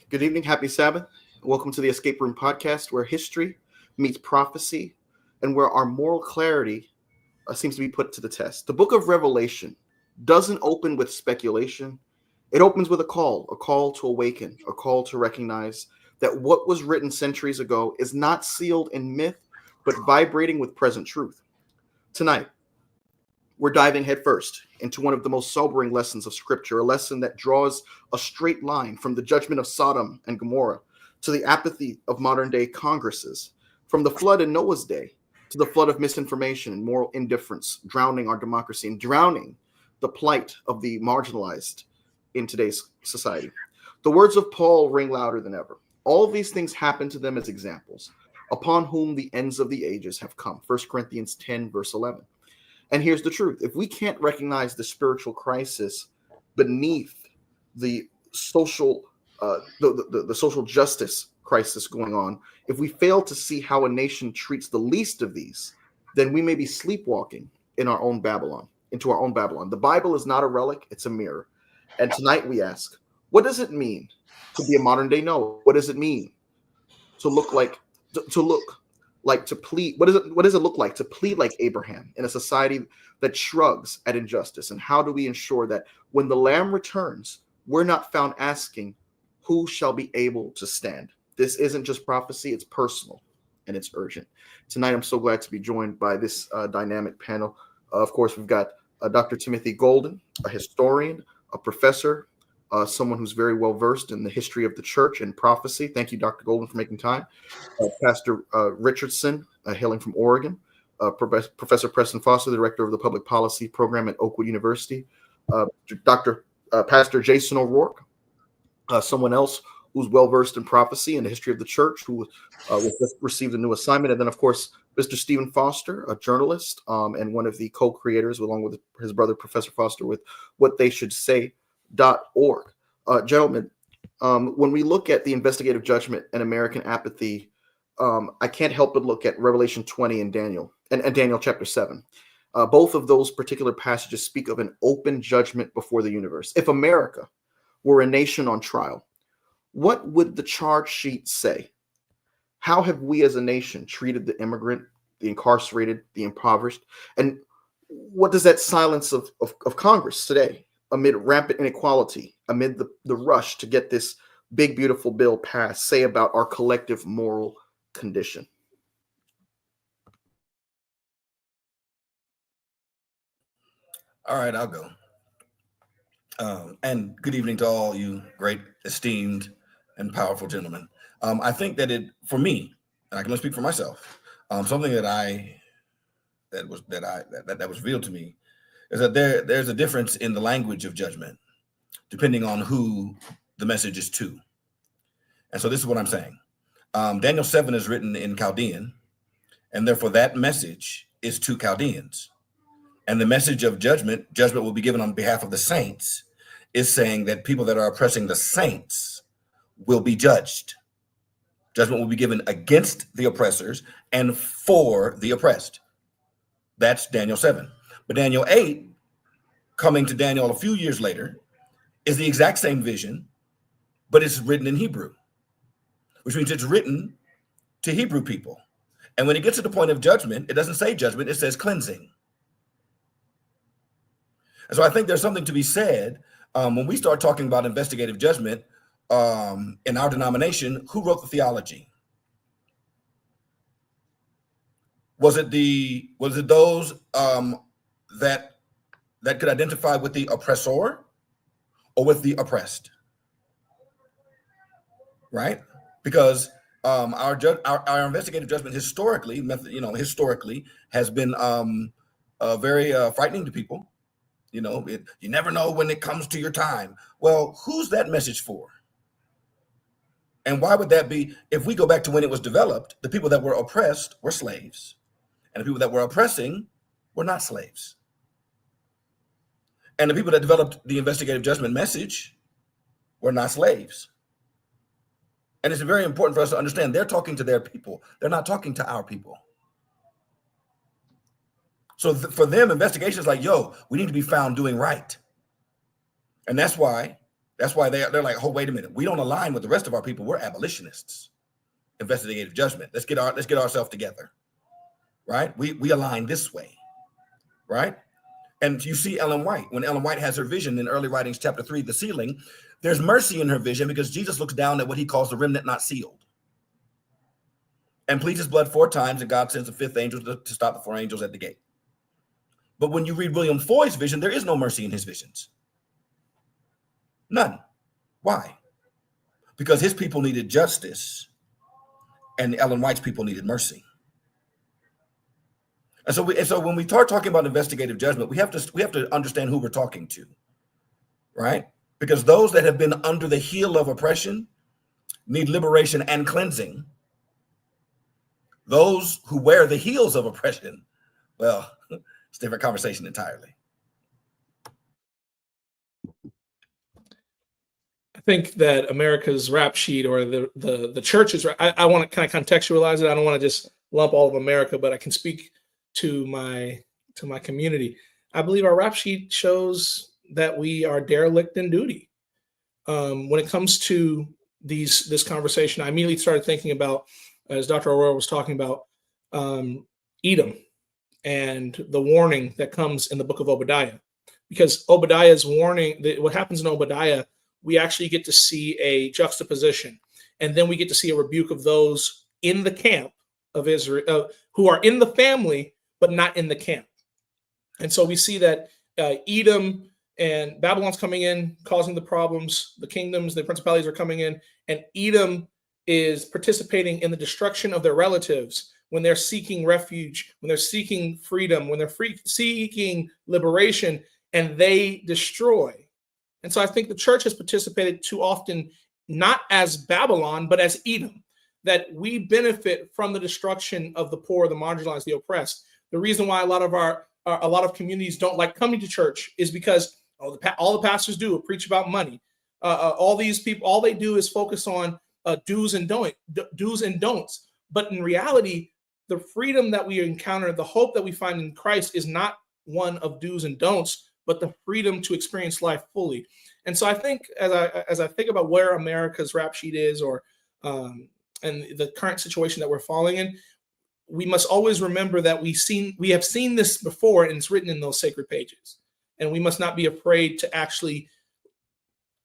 Good evening, happy Sabbath. Welcome to the Escape Room podcast, where history meets prophecy and where our moral clarity seems to be put to the test. The book of Revelation doesn't open with speculation, it opens with a call to awaken, a call to recognize that what was written centuries ago is not sealed in myth, but vibrating with present truth. Tonight, we're diving headfirst into one of the most sobering lessons of Scripture, a lesson that draws a straight line from the judgment of Sodom and Gomorrah to the apathy of modern day Congresses, from the flood in Noah's day to the flood of misinformation and moral indifference, drowning our democracy and drowning the plight of the marginalized in today's society. The words of Paul ring louder than ever. All of these things happen to them as examples, upon whom the ends of the ages have come. 1 Corinthians 10, verse 11. And here's the truth. If we can't recognize the spiritual crisis beneath the social the social justice crisis going on, if we fail to see how a nation treats the least of these, then we may be sleepwalking in our own Babylon, into our own Babylon. The Bible is not a relic, it's a mirror. And tonight we ask, what does it mean to be a modern day Noah? What does it mean to look like to plead? What does it look like to plead like Abraham in a society that shrugs at injustice? And how do we ensure that when the Lamb returns, we're not found asking, who shall be able to stand? This isn't just prophecy, it's personal and it's urgent. Tonight, I'm so glad to be joined by this dynamic panel. Of course, we've got Dr. Timothy Golden, a historian, a professor, someone who's very well versed in the history of the church and prophecy. Thank you, Dr. Golden, for making time. Pastor Richardson, hailing from Oregon. Professor Preston Foster, the director of the public policy program at Oakwood University. Pastor Jason O'Rourke, someone else who's well versed in prophecy and the history of the church, who just received a new assignment. And then, of course, Mr. Stephen Foster, a journalist and one of the co-creators, along with his brother, Professor Foster, with whattheyshouldsay.org. Gentlemen, when we look at the investigative judgment and American apathy, I can't help but look at Revelation 20 and Daniel chapter 7. Both of those particular passages speak of an open judgment before the universe. If America were a nation on trial, what would the charge sheet say? How have we as a nation treated the immigrant, the incarcerated, the impoverished? And what does that silence of Congress today, amid rampant inequality, amid the rush to get this big, beautiful bill passed, say about our collective moral condition? All right, I'll go. And good evening to all you great, esteemed, and powerful gentlemen. I think that for me, and I can only speak for myself, something that was revealed to me is that there's a difference in the language of judgment, depending on who the message is to. And so this is what I'm saying. Daniel 7 is written in Chaldean, and therefore that message is to Chaldeans. And the message of judgment will be given on behalf of the saints, is saying that people that are oppressing the saints will be judged. Judgment will be given against the oppressors and for the oppressed. That's Daniel 7. But Daniel 8, coming to Daniel a few years later, is the exact same vision, but it's written in Hebrew, which means it's written to Hebrew people. And when it gets to the point of judgment, it doesn't say judgment, it says cleansing. And so I think there's something to be said when we start talking about investigative judgment in our denomination. Who wrote the theology? Was it those that could identify with the oppressor or with the oppressed? Right? Because our investigative judgment historically has been very frightening to people. You never know when it comes to your time. Well, who's that message for? And why would that be? If we go back to when it was developed, the people that were oppressed were slaves, and the people that were oppressing were not slaves. And the people that developed the investigative judgment message were not slaves. And it's very important for us to understand they're talking to their people. They're not talking to our people. So for them, investigation is like, we need to be found doing right. And that's why That's why they're like, oh, wait a minute, we don't align with the rest of our people. We're abolitionists. Investigative judgment. Let's get ourselves together, right? We align this way, right? And you see Ellen White, when Ellen White has her vision in Early Writings, chapter 3, the sealing, there's mercy in her vision because Jesus looks down at what he calls the remnant not sealed and pleads his blood 4 times, and God sends a 5th angel to stop the 4 angels at the gate. But when you read William Foy's vision, there is no mercy in his visions. None. Why? Because his people needed justice and Ellen White's people needed mercy. And so when we start talking about investigative judgment, we have to understand who we're talking to, right? Because those that have been under the heel of oppression need liberation and cleansing. Those who wear the heels of oppression, well, it's a different conversation entirely. I think that America's rap sheet, or the church's, I want to kind of contextualize it. I don't want to just lump all of America, but I can speak to my community. I believe our rap sheet shows that we are derelict in duty. When it comes to this conversation, I immediately started thinking about, as Dr. Aurora was talking about, Edom and the warning that comes in the book of Obadiah. Because Obadiah's warning, what happens in Obadiah, we actually get to see a juxtaposition. And then we get to see a rebuke of those in the camp of Israel, who are in the family, but not in the camp. And so we see that Edom and Babylon's coming in, causing the problems. The kingdoms, the principalities are coming in, and Edom is participating in the destruction of their relatives when they're seeking refuge, when they're seeking freedom, when they're seeking liberation, and they destroy. And so I think the church has participated too often, not as Babylon, but as Edom, that we benefit from the destruction of the poor, the marginalized, the oppressed. The reason why a lot of communities don't like coming to church is because all the pastors do is preach about money. All these people, all they do is focus on do's and don'ts. But in reality, the freedom that we encounter, the hope that we find in Christ, is not one of do's and don'ts, but the freedom to experience life fully. And so I think, as I think about where America's rap sheet is, or and the current situation that we're falling in, we must always remember that we have seen this before, and it's written in those sacred pages. And we must not be afraid to actually.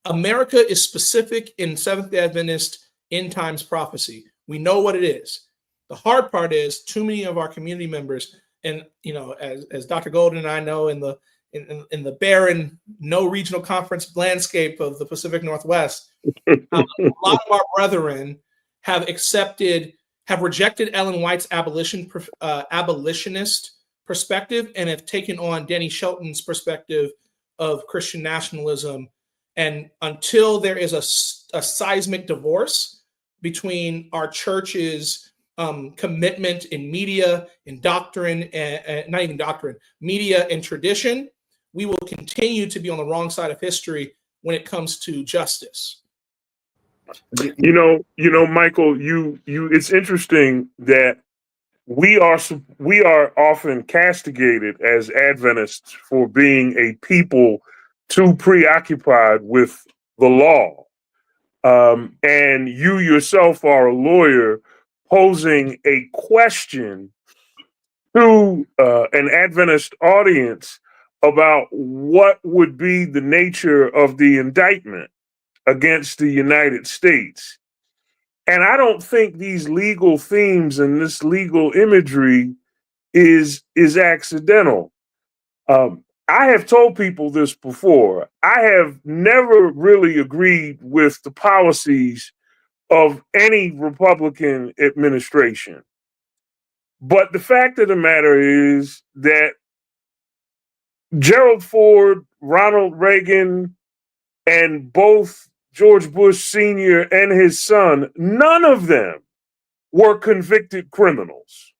America is specific in Seventh-day Adventist end times prophecy. We know what it is. The hard part is too many of our community members, and as Dr. Golden and I know, in the barren, no regional conference landscape of the Pacific Northwest, a lot of our brethren have rejected Ellen White's abolitionist perspective and have taken on Danny Shelton's perspective of Christian nationalism. And until there is a seismic divorce between our church's commitment in media, in doctrine, and not even doctrine, media and tradition, we will continue to be on the wrong side of history when it comes to justice. Michael, it's interesting that we are often castigated as Adventists for being a people too preoccupied with the law. And you yourself are a lawyer posing a question to an Adventist audience about what would be the nature of the indictment against the United States. And I don't think these legal themes and this legal imagery is accidental. I have told people this before. I have never really agreed with the policies of any Republican administration. But the fact of the matter is that Gerald Ford, Ronald Reagan, and both George Bush Sr. and his son, none of them were convicted criminals.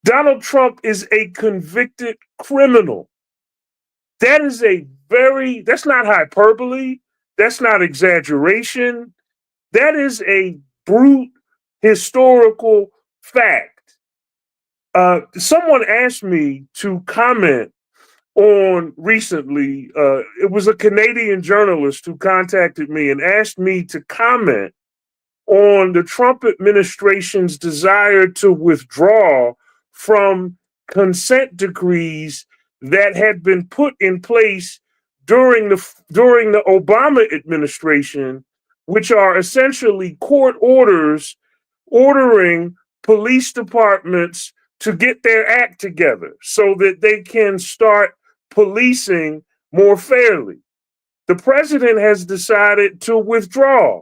Donald Trump is a convicted criminal. That's not hyperbole. That's not exaggeration. That is a brute historical fact. Someone asked me to comment on recently. It was a Canadian journalist who contacted me and asked me to comment on the Trump administration's desire to withdraw from consent decrees that had been put in place during the Obama administration, which are essentially court orders ordering police departments to get their act together so that they can start policing more fairly. The president has decided to withdraw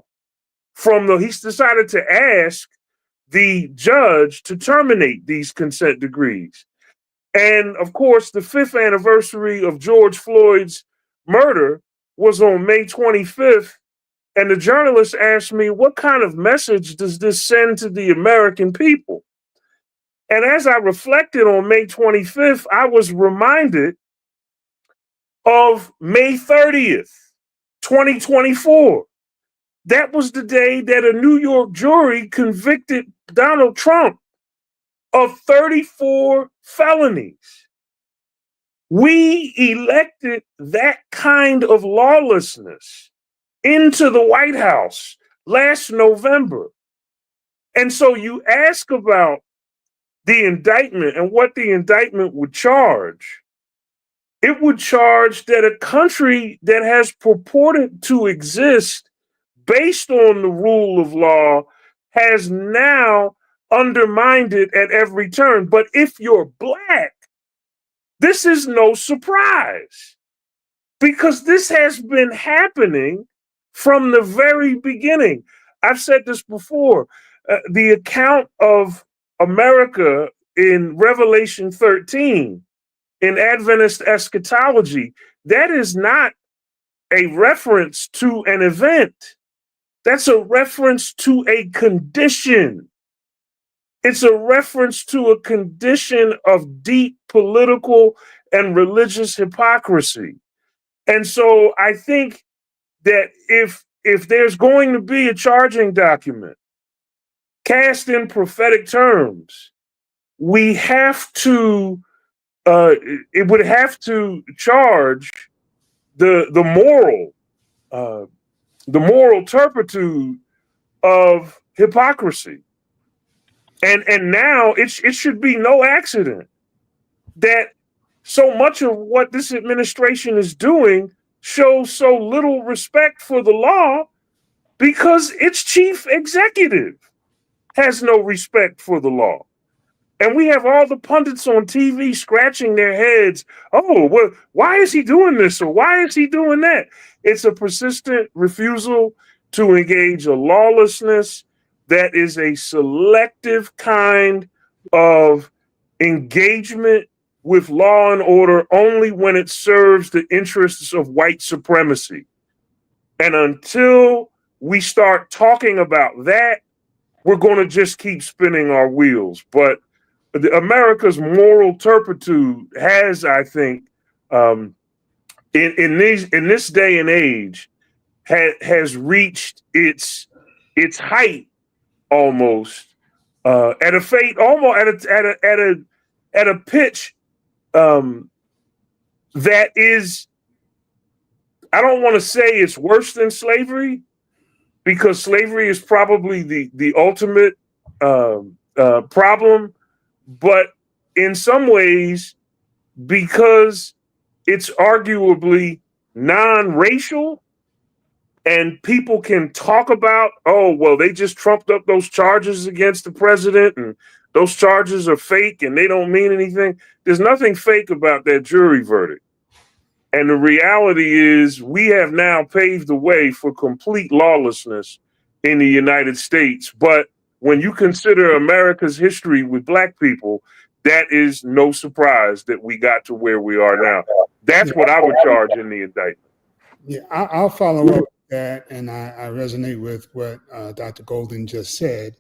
he's decided to ask the judge to terminate these consent decrees. And of course, the 5th anniversary of George Floyd's murder was on May 25th. And the journalist asked me, what kind of message does this send to the American people? And as I reflected on May 25th, I was reminded of May 30th, 2024. That was the day that a New York jury convicted Donald Trump of 34 felonies. We elected that kind of lawlessness into the White House last November. And so you ask about the indictment and what the indictment would charge. It would charge that a country that has purported to exist based on the rule of law has now undermined it at every turn. But if you're Black, this is no surprise, because this has been happening from the very beginning. I've said this before. The account of America in Revelation 13, in Adventist eschatology, that is not a reference to an event. That's a reference to a condition. It's a reference to a condition of deep political and religious hypocrisy. And so I think that if there's going to be a charging document cast in prophetic terms, we have to, it would have to charge the moral turpitude of hypocrisy. And now it should be no accident that so much of what this administration is doing shows so little respect for the law, because its chief executive has no respect for the law. And we have all the pundits on TV scratching their heads. Oh, well, why is he doing this? Or why is he doing that? It's a persistent refusal to engage a lawlessness that is a selective kind of engagement with law and order only when it serves the interests of white supremacy. And until we start talking about that, we're going to just keep spinning our wheels. But America's moral turpitude has, I think, in this day and age, has reached its height almost at a fate, almost at a pitch that is, I don't want to say it's worse than slavery, because slavery is probably the ultimate problem. But in some ways, because it's arguably non-racial, and people can talk about, oh, well, they just trumped up those charges against the president, and those charges are fake and they don't mean anything. There's nothing fake about that jury verdict. And the reality is we have now paved the way for complete lawlessness in the United States. But when you consider America's history with Black people, that is no surprise that we got to where we are now. That's what I would charge in the indictment. Yeah, I'll follow up with that, and I resonate with what Dr. Golden just said.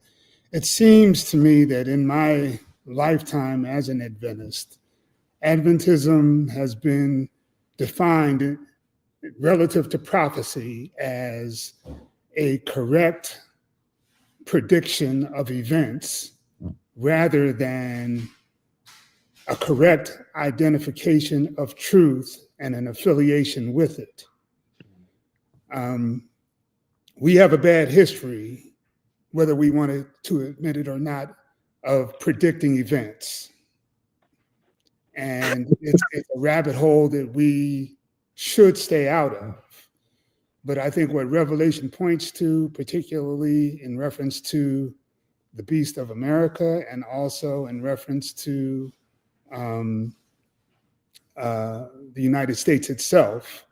It seems to me that in my lifetime as an Adventist, Adventism has been defined relative to prophecy as a correct prediction of events rather than a correct identification of truth and an affiliation with it. We have a bad history, whether we wanted to admit it or not, of predicting events. And it's a rabbit hole that we should stay out of. But I think what Revelation points to, particularly in reference to the beast of America and also in reference to the United States itself,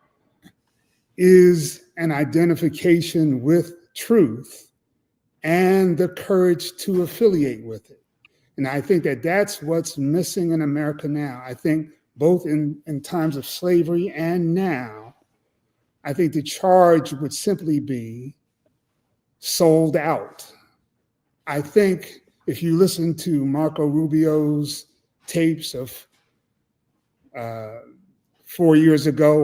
is an identification with truth and the courage to affiliate with it. And I think that that's what's missing in America now. I think both in times of slavery and now, I think the charge would simply be sold out. I think if you listen to Marco Rubio's tapes of 4 years ago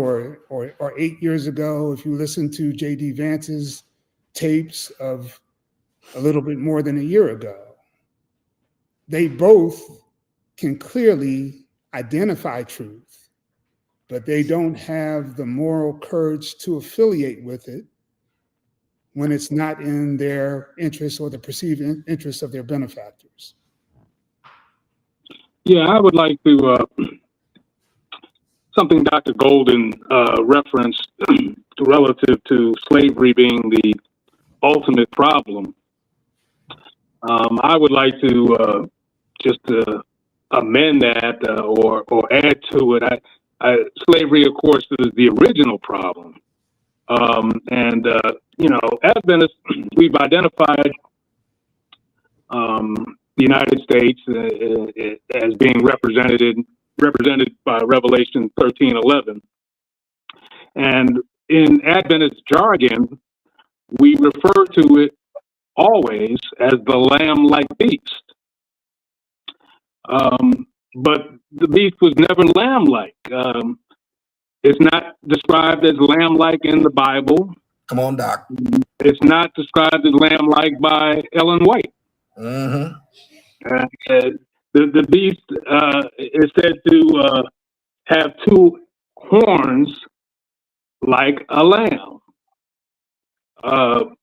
or 8 years ago, if you listen to J.D. Vance's tapes of a little bit more than a year ago, they both can clearly identify truth, but they don't have the moral courage to affiliate with it when it's not in their interest or the perceived interest of their benefactors. Yeah, I would like to, something Dr. Golden referenced relative to slavery being the ultimate problem. I would like to just amend that or add to it. Slavery, of course, is the original problem. Adventists, we've identified the United States as being represented by Revelation 13:11. And in Adventist jargon, we refer to it always as the lamb-like beast. But the beast was never lamb-like. It's not described as lamb-like in the Bible. Come on, Doc. It's not described as lamb-like by Ellen White. Mm-hmm. The beast is said to have two horns like a lamb.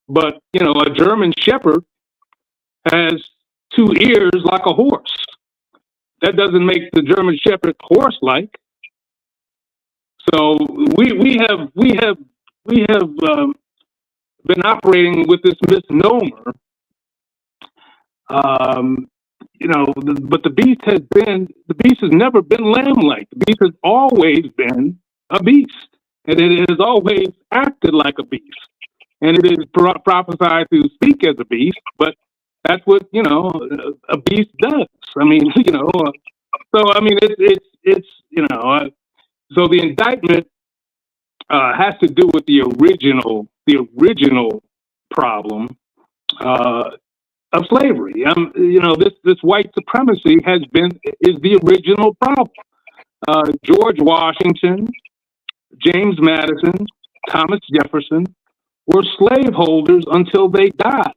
But, a German shepherd has two ears like a horse. That doesn't make the German shepherd horse-like. So we have been operating with this misnomer. But the beast has never been lamb-like. The beast has always been a beast, and it has always acted like a beast. And it is prophesied to speak as a beast, but that's what, a beast does. I mean, so the indictment has to do with the original problem of slavery. This white supremacy is the original problem. George Washington, James Madison, Thomas Jefferson were slaveholders until they died.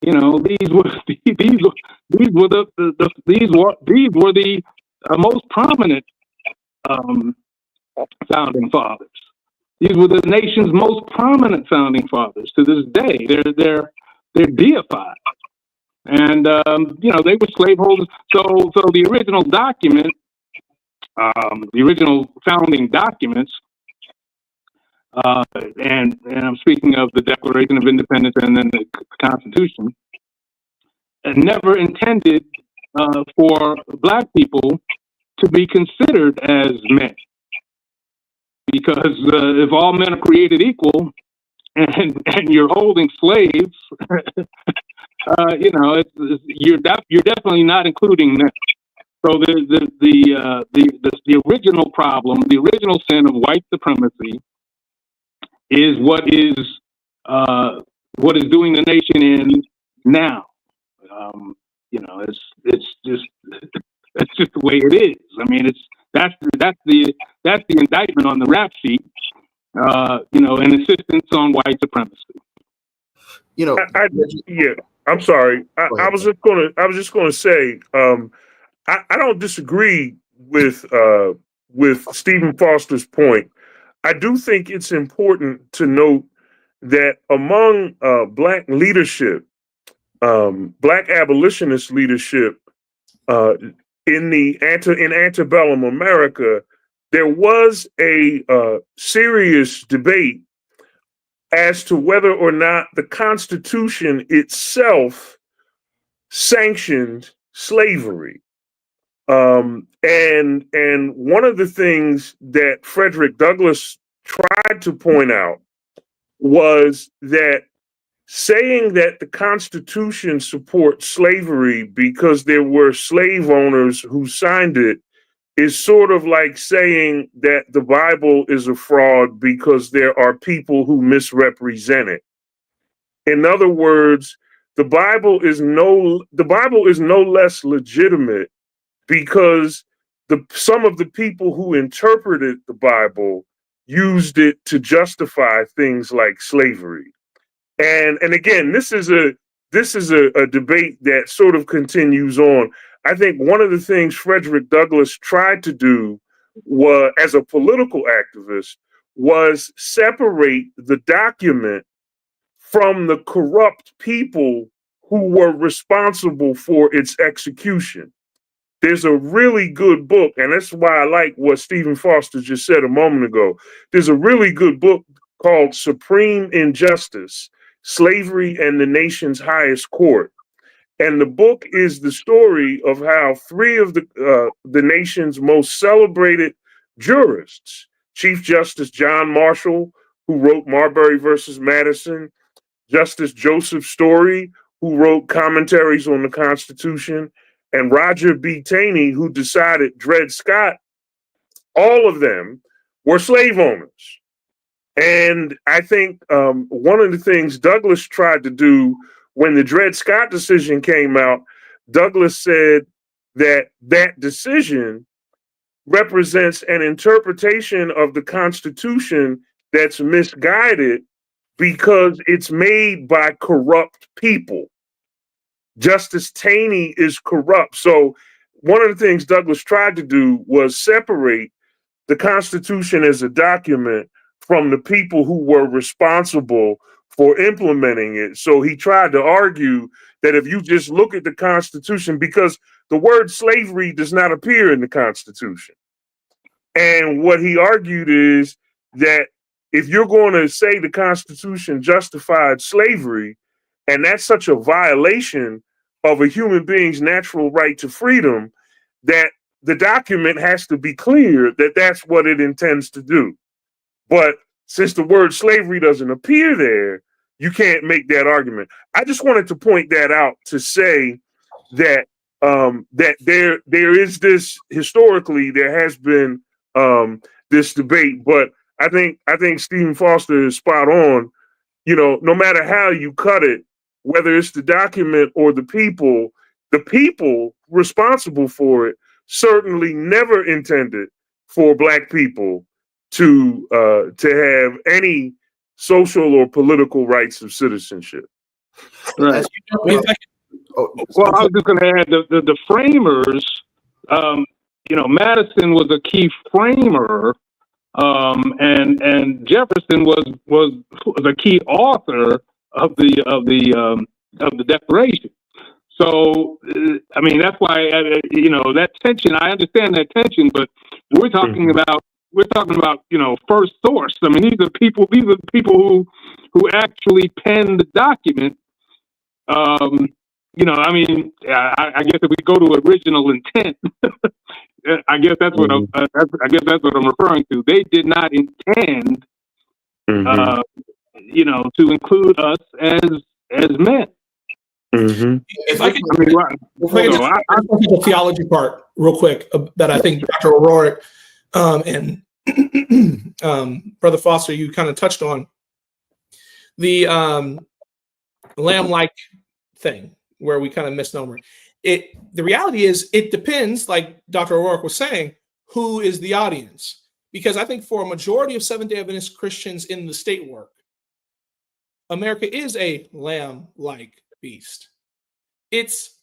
These were the most prominent founding fathers. These were the nation's most prominent founding fathers. To this day, they're deified, and they were slaveholders. So the original document, the original founding documents, and I'm speaking of the Declaration of Independence and then the Constitution, never intended for Black people to be considered as men. Because if all men are created equal and you're holding slaves, you're definitely not including them. So the original problem, the original sin of white supremacy, is what is doing the nation in now. That's just the way it is. I mean, that's the indictment on the rap sheet. An insistence on white supremacy. I'm sorry. I was just going to say, I don't disagree with Stephen Foster's point. I do think it's important to note that among Black leadership, Black abolitionist leadership in antebellum America, there was a serious debate as to whether or not the Constitution itself sanctioned slavery. And one of the things that Frederick Douglass tried to point out was that saying that the Constitution supports slavery because there were slave owners who signed it is sort of like saying that the Bible is a fraud because there are people who misrepresent it. In other words, the Bible is no less legitimate because some of the people who interpreted the Bible used it to justify things like slavery. And again, this is a debate that sort of continues on. I think one of the things Frederick Douglass tried to do was, as a political activist, was separate the document from the corrupt people who were responsible for its execution. There's a really good book, and that's why I like what Stephen Foster just said a moment ago. There's a really good book called Supreme Injustice: Slavery and the Nation's Highest Court. And the book is the story of how three of the nation's most celebrated jurists, Chief Justice John Marshall, who wrote Marbury versus Madison, Justice Joseph Story, who wrote commentaries on the Constitution, and Roger B. Taney, who decided Dred Scott, all of them were slave owners. And I think one of the things Douglass tried to do when the Dred Scott decision came out, Douglass said that that decision represents an interpretation of the Constitution that's misguided because it's made by corrupt people. Justice Taney is corrupt. So one of the things Douglass tried to do was separate the Constitution as a document from the people who were responsible for implementing it. So he tried to argue that if you just look at the Constitution, because the word slavery does not appear in the Constitution. And what he argued is that if you're going to say the Constitution justified slavery, and that's such a violation of a human being's natural right to freedom, that the document has to be clear that that's what it intends to do. But since the word slavery doesn't appear there, you can't make that argument. I just wanted to point that out to say that that there is this, historically there has been this debate, but I think Stephen Foster is spot on. You know, no matter how you cut it, whether it's the document or the people responsible for it certainly never intended for Black people to have any social or political rights of citizenship. Right. Well, I was just going to add the framers. Madison was a key framer, and Jefferson was a key author of the Declaration. So, I mean, that's why that tension. I understand that tension, but we're talking about first source. I mean, these are the people who actually penned the document. I mean, I guess if we go to original intent, I guess that's what I'm referring to. They did not intend, to include us as men. If I could, the theology part real quick that I think Dr. O'Rourke and Brother Foster, you kind of touched on the lamb-like thing where we kind of misnomer it. The reality is it depends, like Dr. O'Rourke was saying, who is the audience? Because I think for a majority of Seventh-day Adventist Christians in the state work, America is a lamb-like beast. It's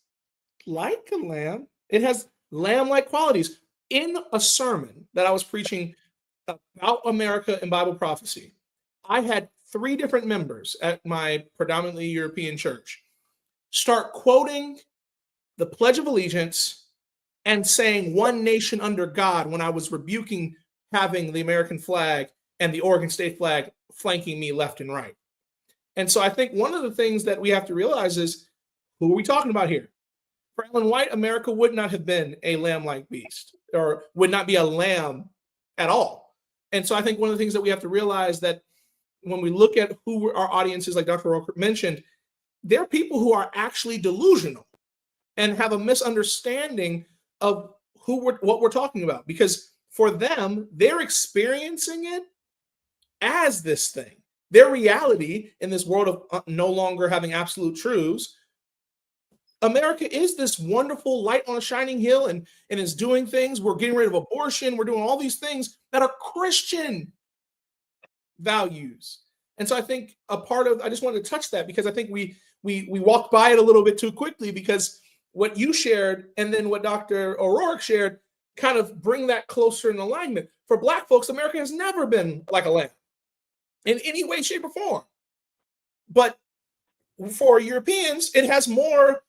like a lamb. It has lamb-like qualities. In a sermon that I was preaching about America and Bible prophecy, I had 3 different members at my predominantly European church start quoting the Pledge of Allegiance and saying one nation under God when I was rebuking having the American flag and the Oregon state flag flanking me left and right. And so I think one of the things that we have to realize is, who are we talking about here? For Ellen White, America would not have been a lamb-like beast, or would not be a lamb at all. And so I think one of the things that we have to realize that when we look at who our audience is, like Dr. Roker mentioned, there are people who are actually delusional and have a misunderstanding of what we're talking about, because for them, they're experiencing it as this thing. Their reality in this world of no longer having absolute truths, America is this wonderful light on a shining hill and is doing things. We're getting rid of abortion. We're doing all these things that are Christian values. And so I think I just wanted to touch that, because I think we walked by it a little bit too quickly, because what you shared and then what Dr. O'Rourke shared kind of bring that closer in alignment. For Black folks, America has never been like a lamb in any way, shape, or form. But for Europeans, it has more,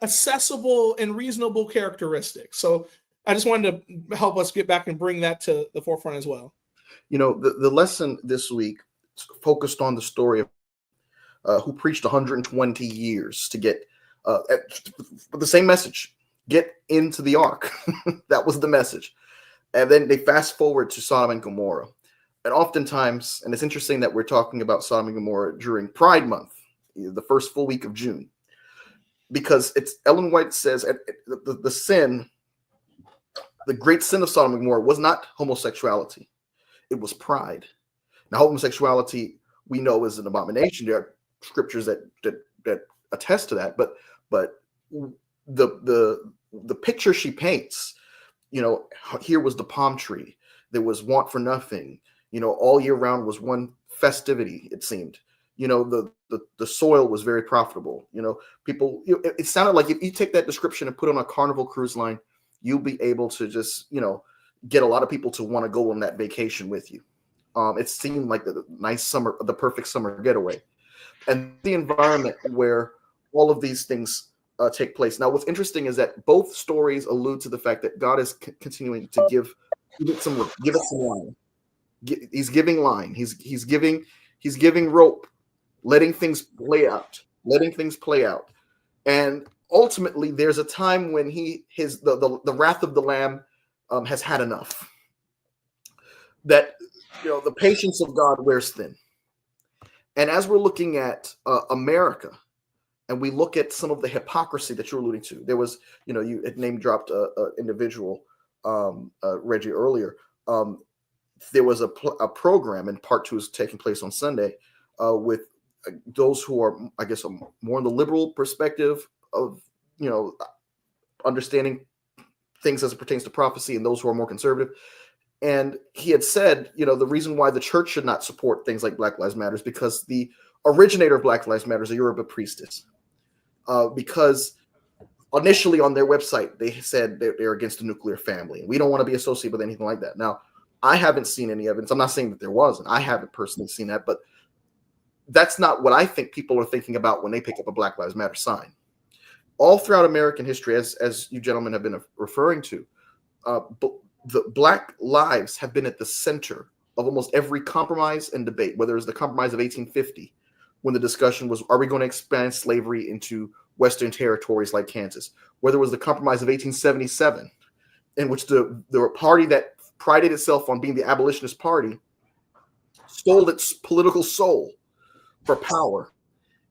accessible and reasonable characteristics. So I just wanted to help us get back and bring that to the forefront as well. The lesson this week focused on the story of who preached 120 years to get the same message, get into the ark. That was the message. And then they fast forward to Sodom and Gomorrah. And oftentimes, and it's interesting that we're talking about Sodom and Gomorrah during Pride Month, the first full week of June, because it's Ellen White says the sin, the great sin of Sodom and Gomorrah was not homosexuality. It was pride. Now, homosexuality, we know, is an abomination. There are scriptures that attest to that, but the picture she paints, here was the palm tree. There was want for nothing. All year round was one festivity, it seemed. The soil was very profitable. People, it sounded like if you take that description and put it on a Carnival cruise line, you'll be able to just, get a lot of people to want to go on that vacation with you. It seemed like the perfect summer getaway. And the environment where all of these things take place. Now, what's interesting is that both stories allude to the fact that God is continuing to give it some line. He's giving line. He's giving rope, letting things play out. And ultimately, there's a time when the wrath of the Lamb has had enough. That the patience of God wears thin. And as we're looking at America, and we look at some of the hypocrisy that you're alluding to, there was, you had name dropped an individual, Reggie, earlier. There was a program, and part 2 is taking place on Sunday, with those who are, I guess, more in the liberal perspective of, understanding things as it pertains to prophecy, and those who are more conservative. And he had said, the reason why the church should not support things like Black Lives Matter is because the originator of Black Lives Matter is a Yoruba priestess. Because initially on their website, they said they're against the nuclear family. We don't want to be associated with anything like that. Now, I haven't seen any evidence. I'm not saying that there wasn't. I haven't personally seen that, but that's not what I think people are thinking about when they pick up a Black Lives Matter sign. All throughout American history, as you gentlemen have been referring to, the Black lives have been at the center of almost every compromise and debate, whether it's the compromise of 1850, when the discussion was, are we going to expand slavery into Western territories like Kansas? Whether it was the compromise of 1877, in which the party that prided itself on being the abolitionist party sold its political soul for power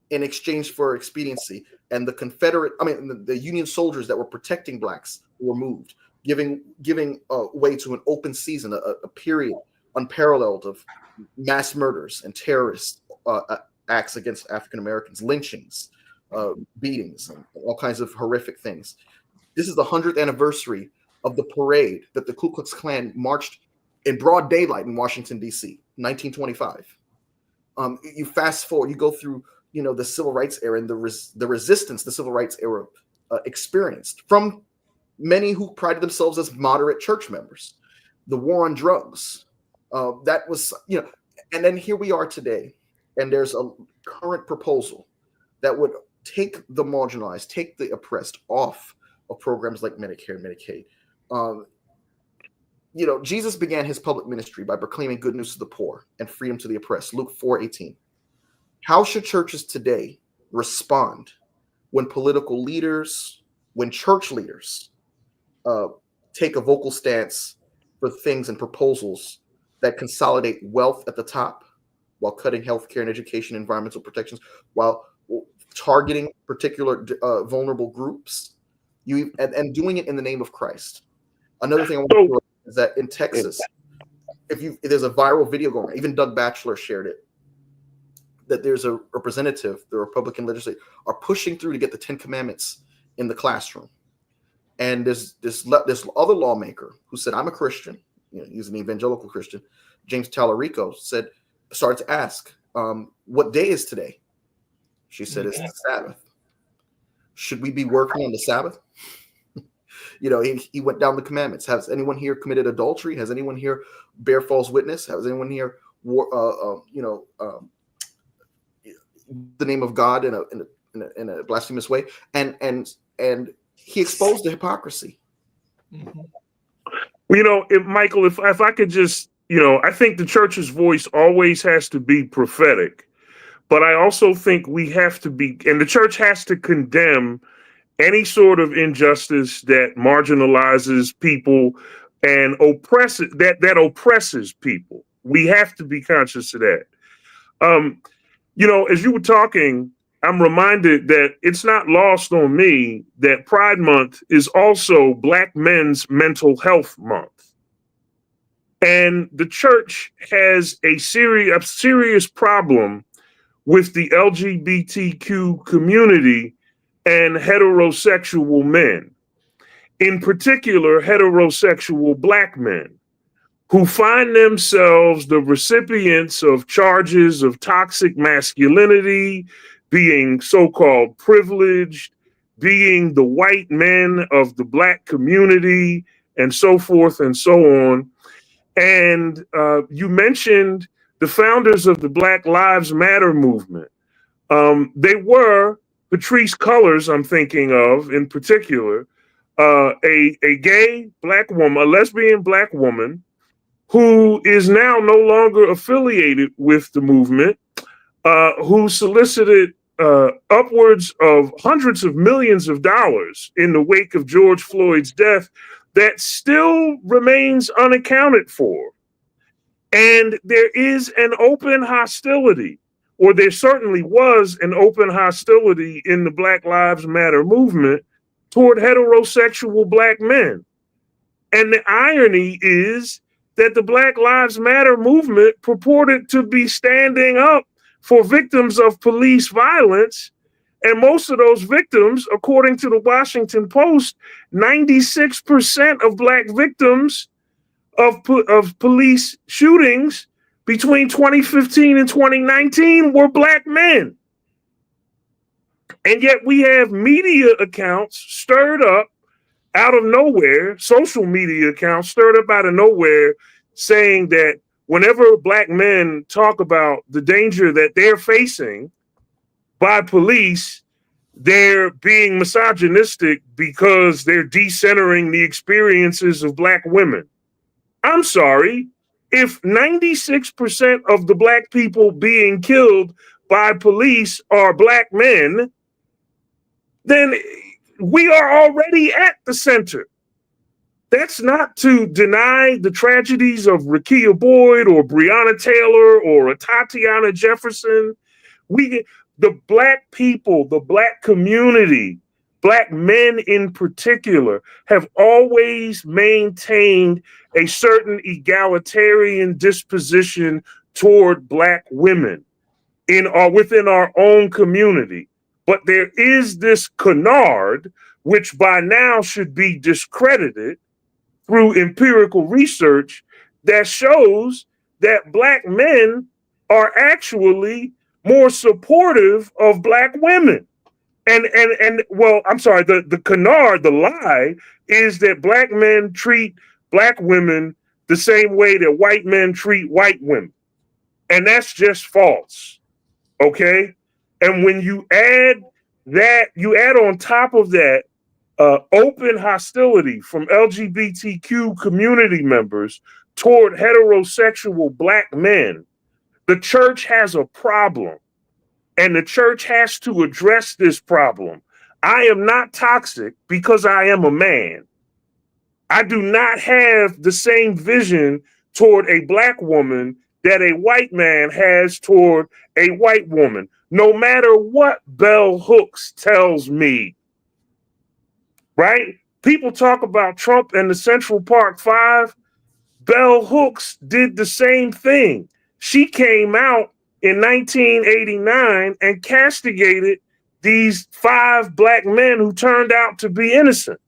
in exchange for expediency. And the Union soldiers that were protecting blacks were moved, giving way to an open season, a period unparalleled of mass murders and terrorist acts against African Americans, lynchings, beatings, and all kinds of horrific things. This is the 100th anniversary of the parade that the Ku Klux Klan marched in broad daylight in Washington, D.C., 1925. You fast forward, you go through, the civil rights era and the resistance the civil rights era experienced from many who prided themselves as moderate church members. The war on drugs, that was, and then here we are today, and there's a current proposal that would take the marginalized, take the oppressed off of programs like Medicare and Medicaid. Jesus began his public ministry by proclaiming good news to the poor and freedom to the oppressed. Luke 4:18. How should churches today respond when political leaders, when church leaders take a vocal stance for things and proposals that consolidate wealth at the top while cutting healthcare and education, environmental protections, while targeting particular vulnerable groups, and doing it in the name of Christ? Another thing I want to throw is that in Texas, if there's a viral video going, even Doug Batchelor shared it, that there's a representative, the Republican legislature, are pushing through to get the 10 Commandments in the classroom. And there's this other lawmaker who said, I'm a Christian, he's an evangelical Christian, James Tallarico, started to ask, what day is today? She said, it's the Sabbath. Should we be working on the Sabbath? He went down the commandments. Has anyone here committed adultery? Has anyone here bear false witness? Has anyone here the name of God in a blasphemous way? And he exposed the hypocrisy. Michael, if I could just, I think the church's voice always has to be prophetic, but I also think we have to be, and the church has to condemn any sort of injustice that marginalizes people and oppresses people. We have to be conscious of that. As you were talking, I'm reminded that it's not lost on me that Pride Month is also Black Men's Mental Health Month. And the church has a serious problem with the LGBTQ community and heterosexual men, in particular, heterosexual Black men, who find themselves the recipients of charges of toxic masculinity, being so-called privileged, being the white men of the Black community, and so forth and so on. And you mentioned the founders of the Black Lives Matter movement. They were Patrisse Cullors, I'm thinking of in particular, a gay Black woman, a lesbian Black woman, who is now no longer affiliated with the movement, who solicited upwards of hundreds of millions of dollars in the wake of George Floyd's death that still remains unaccounted for. And there is an open hostility, or there certainly was an open hostility in the Black Lives Matter movement toward heterosexual Black men. And the irony is that the Black Lives Matter movement purported to be standing up for victims of police violence. And most of those victims, according to the Washington Post, 96% of Black victims of police shootings between 2015 and 2019 were Black men. And yet we have media accounts stirred up out of nowhere, social media accounts stirred up out of nowhere, saying that whenever Black men talk about the danger that they're facing by police, they're being misogynistic because they're decentering the experiences of Black women. I'm sorry, if 96% of the Black people being killed by police are Black men, then we are already at the center. That's not to deny the tragedies of Rekia Boyd or Breonna Taylor or Tatiana Jefferson. The Black people, the Black community, Black men in particular, have always maintained a certain egalitarian disposition toward Black women within our own community. But there is this canard, which by now should be discredited through empirical research, that shows that Black men are actually more supportive of Black women. And well, I'm sorry, the canard, the lie is that black men treat black women the same way that white men treat white women. And that's just false. Okay. And when you add on top of that open hostility from LGBTQ community members toward heterosexual black men, the church has a problem. And the church has to address this problem. I am not toxic because I am a man. I do not have the same vision toward a black woman that a white man has toward a white woman, no matter what Bell Hooks tells me. Right? People talk about Trump and the Central Park Five. Bell Hooks did the same thing. She came out in 1989 and castigated these 5 black men who turned out to be innocent,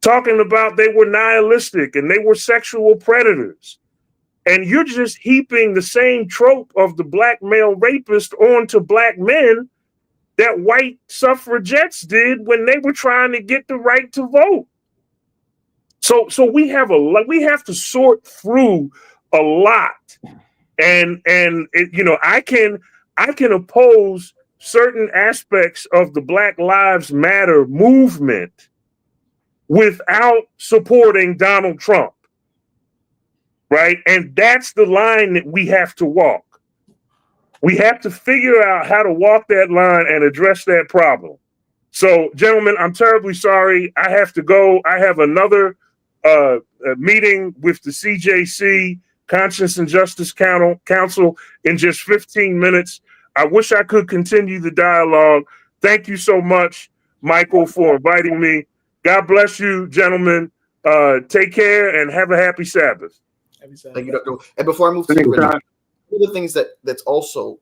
talking about they were nihilistic and they were sexual predators. And you're just heaping the same trope of the black male rapist onto black men that white suffragettes did when they were trying to get the right to vote. So we have to sort through a lot. And I can oppose certain aspects of the Black Lives Matter movement without supporting Donald Trump, right? And that's the line that we have to walk. We have to figure out how to walk that line and address that problem. So, gentlemen, I'm terribly sorry. I have to go. I have another meeting with the CJC, Conscience and Justice Council, in just 15 minutes. I wish I could continue the dialogue. Thank you so much, Michael, for inviting me. God bless you, gentlemen. Take care and have a happy Sabbath. Happy Sabbath. Thank you, Dr. And before I move to you, one of the things that's also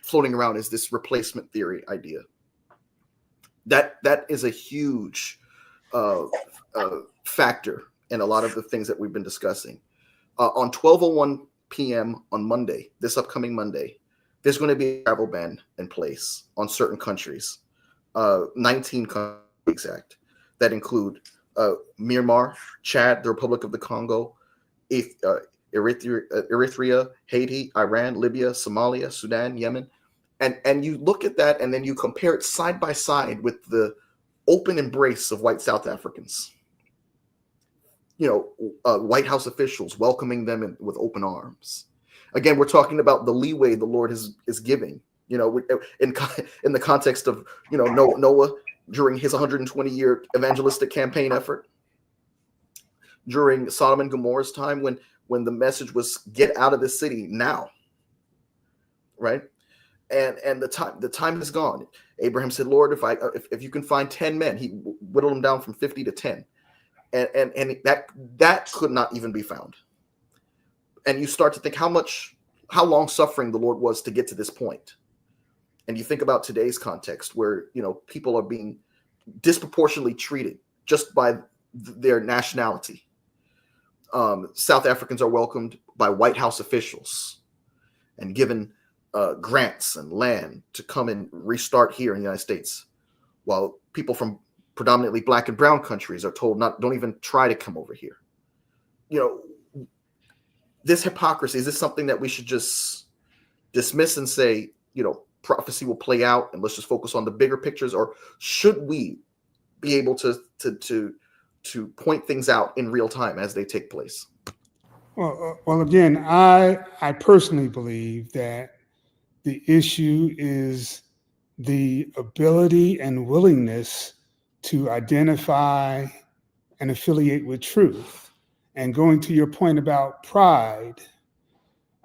floating around is this replacement theory idea. That is a huge factor in a lot of the things that we've been discussing. On 12:01 p.m. on Monday, this upcoming Monday, there's going to be a travel ban in place on certain countries, 19 countries exact, that include Myanmar, Chad, the Republic of the Congo, Eritrea, Haiti, Iran, Libya, Somalia, Sudan, Yemen. And you look at that and then you compare it side by side with the open embrace of white South Africans. White House officials welcoming them with open arms. Again, we're talking about the leeway the Lord is giving, in the context of, Noah during his 120-year evangelistic campaign effort, during Sodom and Gomorrah's time when the message was get out of the city now, right? And the time is gone. Abraham said, Lord, if you can find 10 men, he whittled them down from 50 to 10. And that could not even be found. And you start to think how long suffering the Lord was to get to this point. And you think about today's context where, people are being disproportionately treated just by their nationality. South Africans are welcomed by White House officials and given grants and land to come and restart here in the United States, while people from predominantly Black and brown countries are told don't even try to come over here. This hypocrisy, is this something that we should just dismiss and say, prophecy will play out and let's just focus on the bigger pictures? Or should we be able to point things out in real time as they take place? Well, again, I personally believe that the issue is the ability and willingness to identify and affiliate with truth. And going to your point about pride,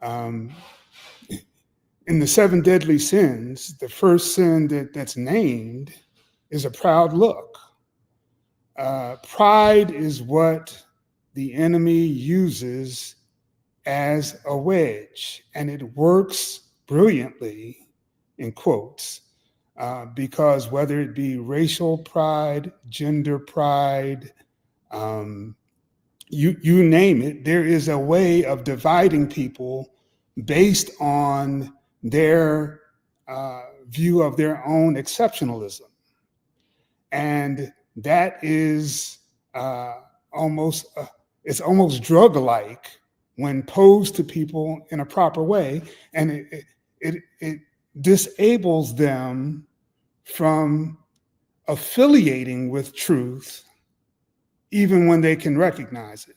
in the 7 deadly sins, the first sin that's named is a proud look. Pride is what the enemy uses as a wedge, and it works brilliantly, in quotes, because whether it be racial pride, gender pride, you name it, there is a way of dividing people based on their view of their own exceptionalism. And that is it's almost drug-like when posed to people in a proper way, and it disables them from affiliating with truth, even when they can recognize it.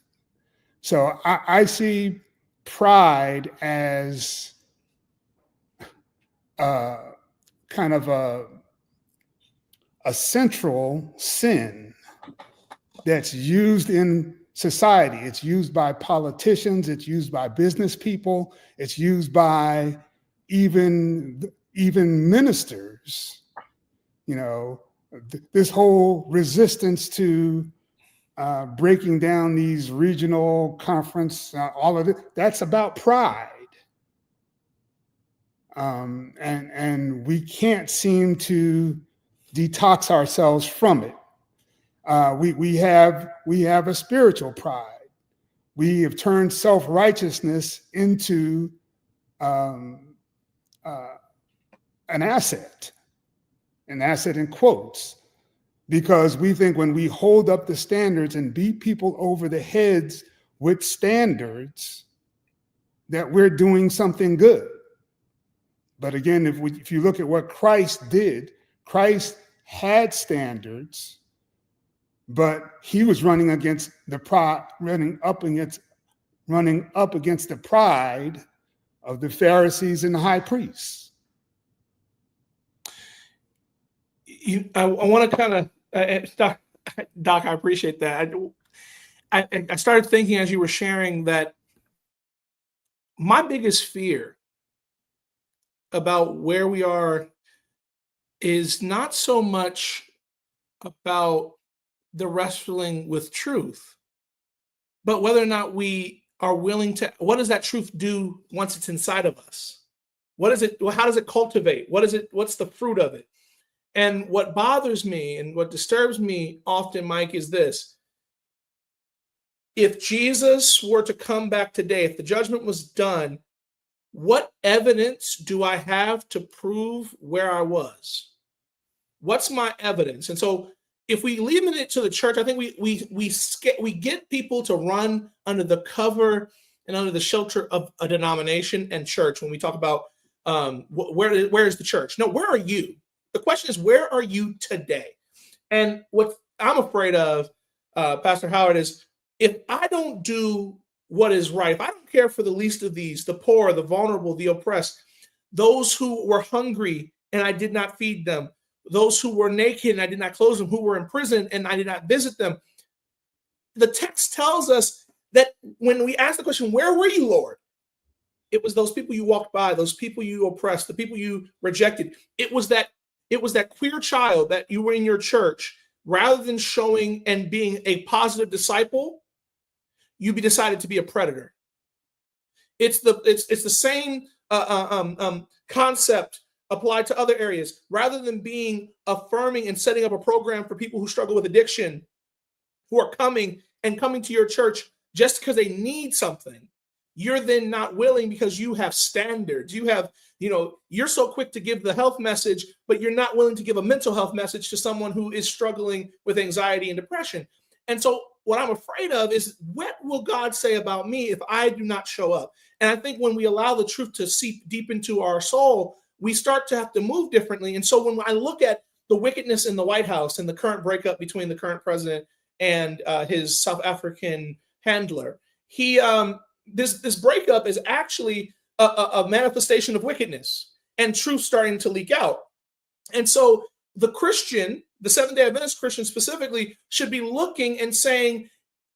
So I see pride as kind of a central sin that's used in society. It's used by politicians, it's used by business people, it's used by even ministers. This whole resistance to breaking down these regional conference, all of it, that's about pride. And we can't seem to detox ourselves from it. We have a spiritual pride. We have turned self-righteousness into an asset in quotes, because we think when we hold up the standards and beat people over the heads with standards, that we're doing something good. But again, if you look at what Christ did, Christ had standards, but he was running up against the pride of the Pharisees and the high priests. I want to kind of, Doc, I appreciate that. I started thinking as you were sharing that my biggest fear about where we are is not so much about the wrestling with truth, but whether or not we are willing to, what does that truth do once it's inside of us? What is it? How does it cultivate? What's the fruit of it? And what bothers me and what disturbs me often, Mike, is this. If Jesus were to come back today, if the judgment was done, what evidence do I have to prove where I was? What's my evidence? And so if we limit it to the church, I think we get people to run under the cover and under the shelter of a denomination and church when we talk about where is the church? No, where are you? The question is, where are you today? And what I'm afraid of, Pastor Howard, is if I don't do what is right, if I don't care for the least of these, the poor, the vulnerable, the oppressed, those who were hungry and I did not feed them, those who were naked and I did not clothe them, who were in prison and I did not visit them. The text tells us that when we ask the question, where were you, Lord? It was those people you walked by, those people you oppressed, the people you rejected. It was that queer child that you were in your church. Rather than showing and being a positive disciple, you decided to be a predator. It's the same concept applied to other areas. Rather than being affirming and setting up a program for people who struggle with addiction, who are coming to your church just because they need something, you're then not willing because you have standards. You're so quick to give the health message, but you're not willing to give a mental health message to someone who is struggling with anxiety and depression. And so what I'm afraid of is, what will God say about me if I do not show up? And I think when we allow the truth to seep deep into our soul, we start to have to move differently. And so when I look at the wickedness in the White House and the current breakup between the current president and his South African handler, this breakup is actually a manifestation of wickedness and truth starting to leak out. And so the Christian, the Seventh-day Adventist Christian specifically, should be looking and saying,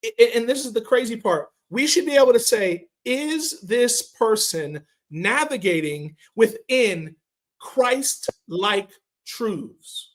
and this is the crazy part, we should be able to say, is this person navigating within Christ-like truths?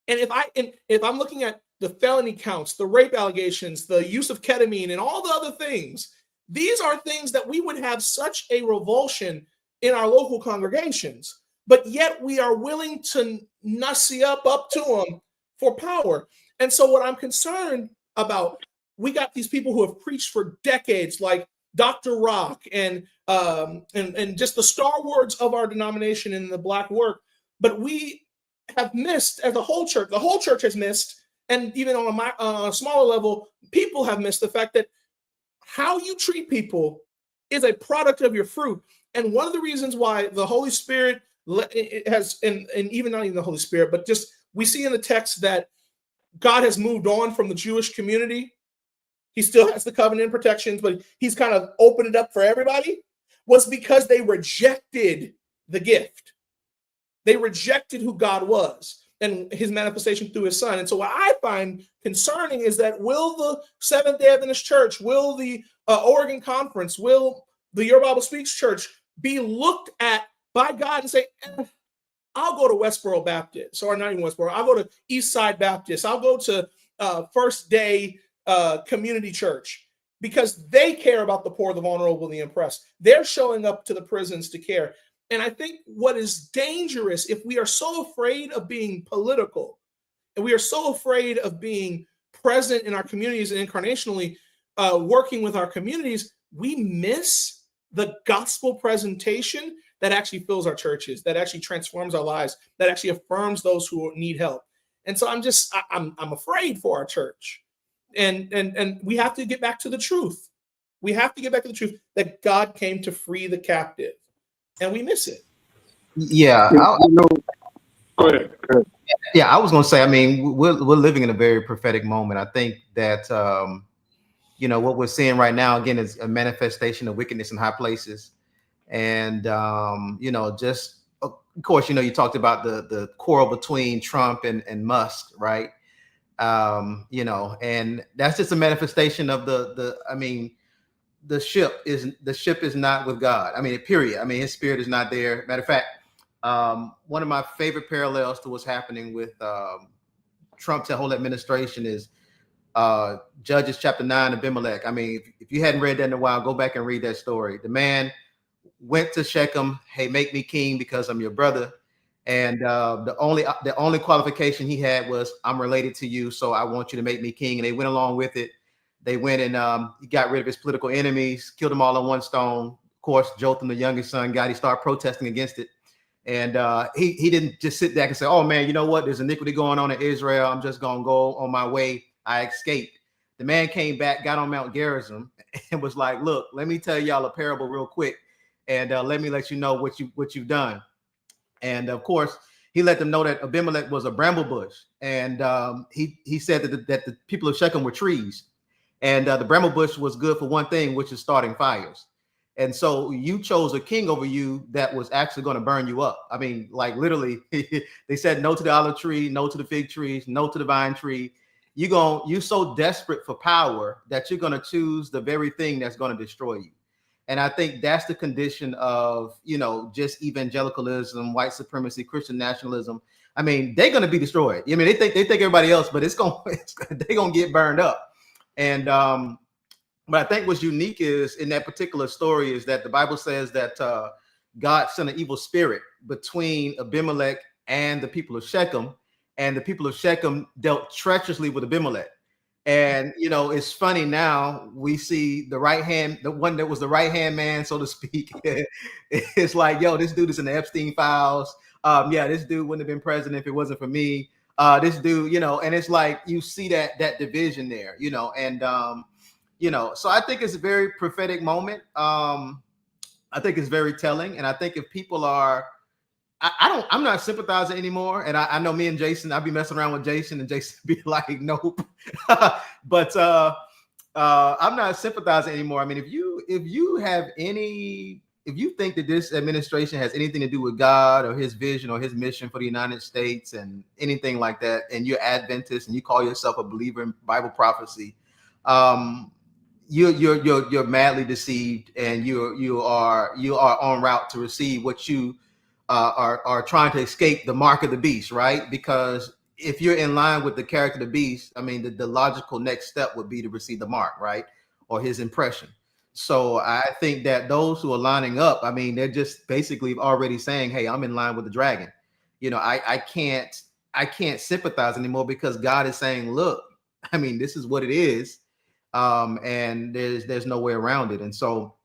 And if I'm looking at the felony counts, the rape allegations, the use of ketamine, and all the other things, these are things that we would have such a revulsion in our local congregations, but yet we are willing to nussy up to them for power. And so what I'm concerned about, we got these people who have preached for decades, like Dr. Rock and just the stalwarts of our denomination in the Black work. But we have missed, as a whole church, the whole church has missed, and even on a smaller level, people have missed the fact that how you treat people is a product of your fruit. And one of the reasons why the Holy Spirit has, and even not even the Holy Spirit, but just we see in the text that God has moved on from the Jewish community. He still has the covenant protections, but he's kind of opened it up for everybody, was because they rejected the gift. They rejected who God was and his manifestation through his son. And so what I find concerning is that will the Seventh-day Adventist Church, will the Oregon Conference, will the Your Bible Speaks Church be looked at by God and say, I'll go to Westboro Baptist, or not even Westboro, I'll go to Eastside Baptist, I'll go to First Day Community Church, because they care about the poor, the vulnerable, the oppressed. They're showing up to the prisons to care. And I think what is dangerous, if we are so afraid of being political, and we are so afraid of being present in our communities and incarnationally working with our communities, we miss the gospel presentation that actually fills our churches, that actually transforms our lives, that actually affirms those who need help. And so I'm afraid for our church. And we have to get back to the truth. We have to get back to the truth that God came to free the captive, and we miss it. Yeah. Go ahead. Yeah, I was going to say, I mean, we're living in a very prophetic moment. I think that, what we're seeing right now, again, is a manifestation of wickedness in high places. And, just, of course, you talked about the quarrel between Trump and Musk, right? And that's just a manifestation of the ship is not with God. I mean, period. I mean, his spirit is not there. Matter of fact, one of my favorite parallels to what's happening with Trump's whole administration is Judges chapter 9, Abimelech. I mean, if you hadn't read that in a while, go back and read that story. The man went to Shechem, hey, make me king because I'm your brother. And the only qualification he had was, I'm related to you, so I want you to make me king. And they went along with it. They went and he got rid of his political enemies, killed them all on one stone. Of course, Jotham, the youngest son, he started protesting against it. And he didn't just sit back and say, oh, man, you know what? There's iniquity going on in Israel. I'm just going to go on my way. I escaped. The man came back, got on Mount Gerizim, and was like, look, let me tell y'all a parable real quick. And let me let you know what you've done. And of course, he let them know that Abimelech was a bramble bush. And he said that the people of Shechem were trees. And the bramble bush was good for one thing, which is starting fires. And so you chose a king over you that was actually going to burn you up. I mean, like literally, they said no to the olive tree, no to the fig trees, no to the vine tree. You're so desperate for power that you're going to choose the very thing that's going to destroy you. And I think that's the condition of, just evangelicalism, white supremacy, Christian nationalism. I mean, they're going to be destroyed. I mean, they think everybody else, but they're going to get burned up. And but I think what's unique is in that particular story is that the Bible says that God sent an evil spirit between Abimelech and the people of Shechem, and the people of Shechem dealt treacherously with Abimelech. And it's funny now we see the one that was the right hand man, so to speak. It's like, yo, this dude is in the Epstein files. This dude wouldn't have been president if it wasn't for me. This dude, and it's like you see that division there, and so I think it's a very prophetic moment. I think it's very telling, and I think if people are, I'm not sympathizing anymore. And I know me and Jason, I'll be messing around with Jason, and Jason be like, nope. But I'm not sympathizing anymore. I mean, if you think that this administration has anything to do with God or his vision or his mission for the United States and anything like that, and you're Adventist and you call yourself a believer in Bible prophecy, you're madly deceived, and you are en route to receive what you are trying to escape the mark of the beast, right? Because if you're in line with the character of the beast, I mean, the logical next step would be to receive the mark, right? Or his impression. So I think that those who are lining up, I mean, they're just basically already saying, hey, I'm in line with the dragon. I can't sympathize anymore, because God is saying, look, I mean, this is what it is. and there's no way around it. And so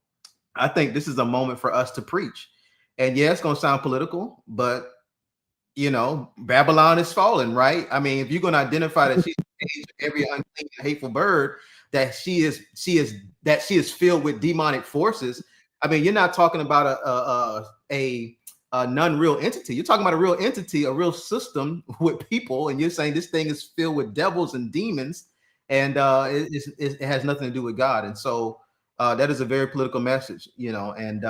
I think this is a moment for us to preach. And yeah, it's going to sound political, but Babylon is fallen, right? I mean, if you're going to identify that she's every unclean and hateful bird, that she is filled with demonic forces. I mean, you're not talking about a non-real entity. You're talking about a real entity, a real system with people, and you're saying this thing is filled with devils and demons, and it has nothing to do with God. And so that is a very political message, and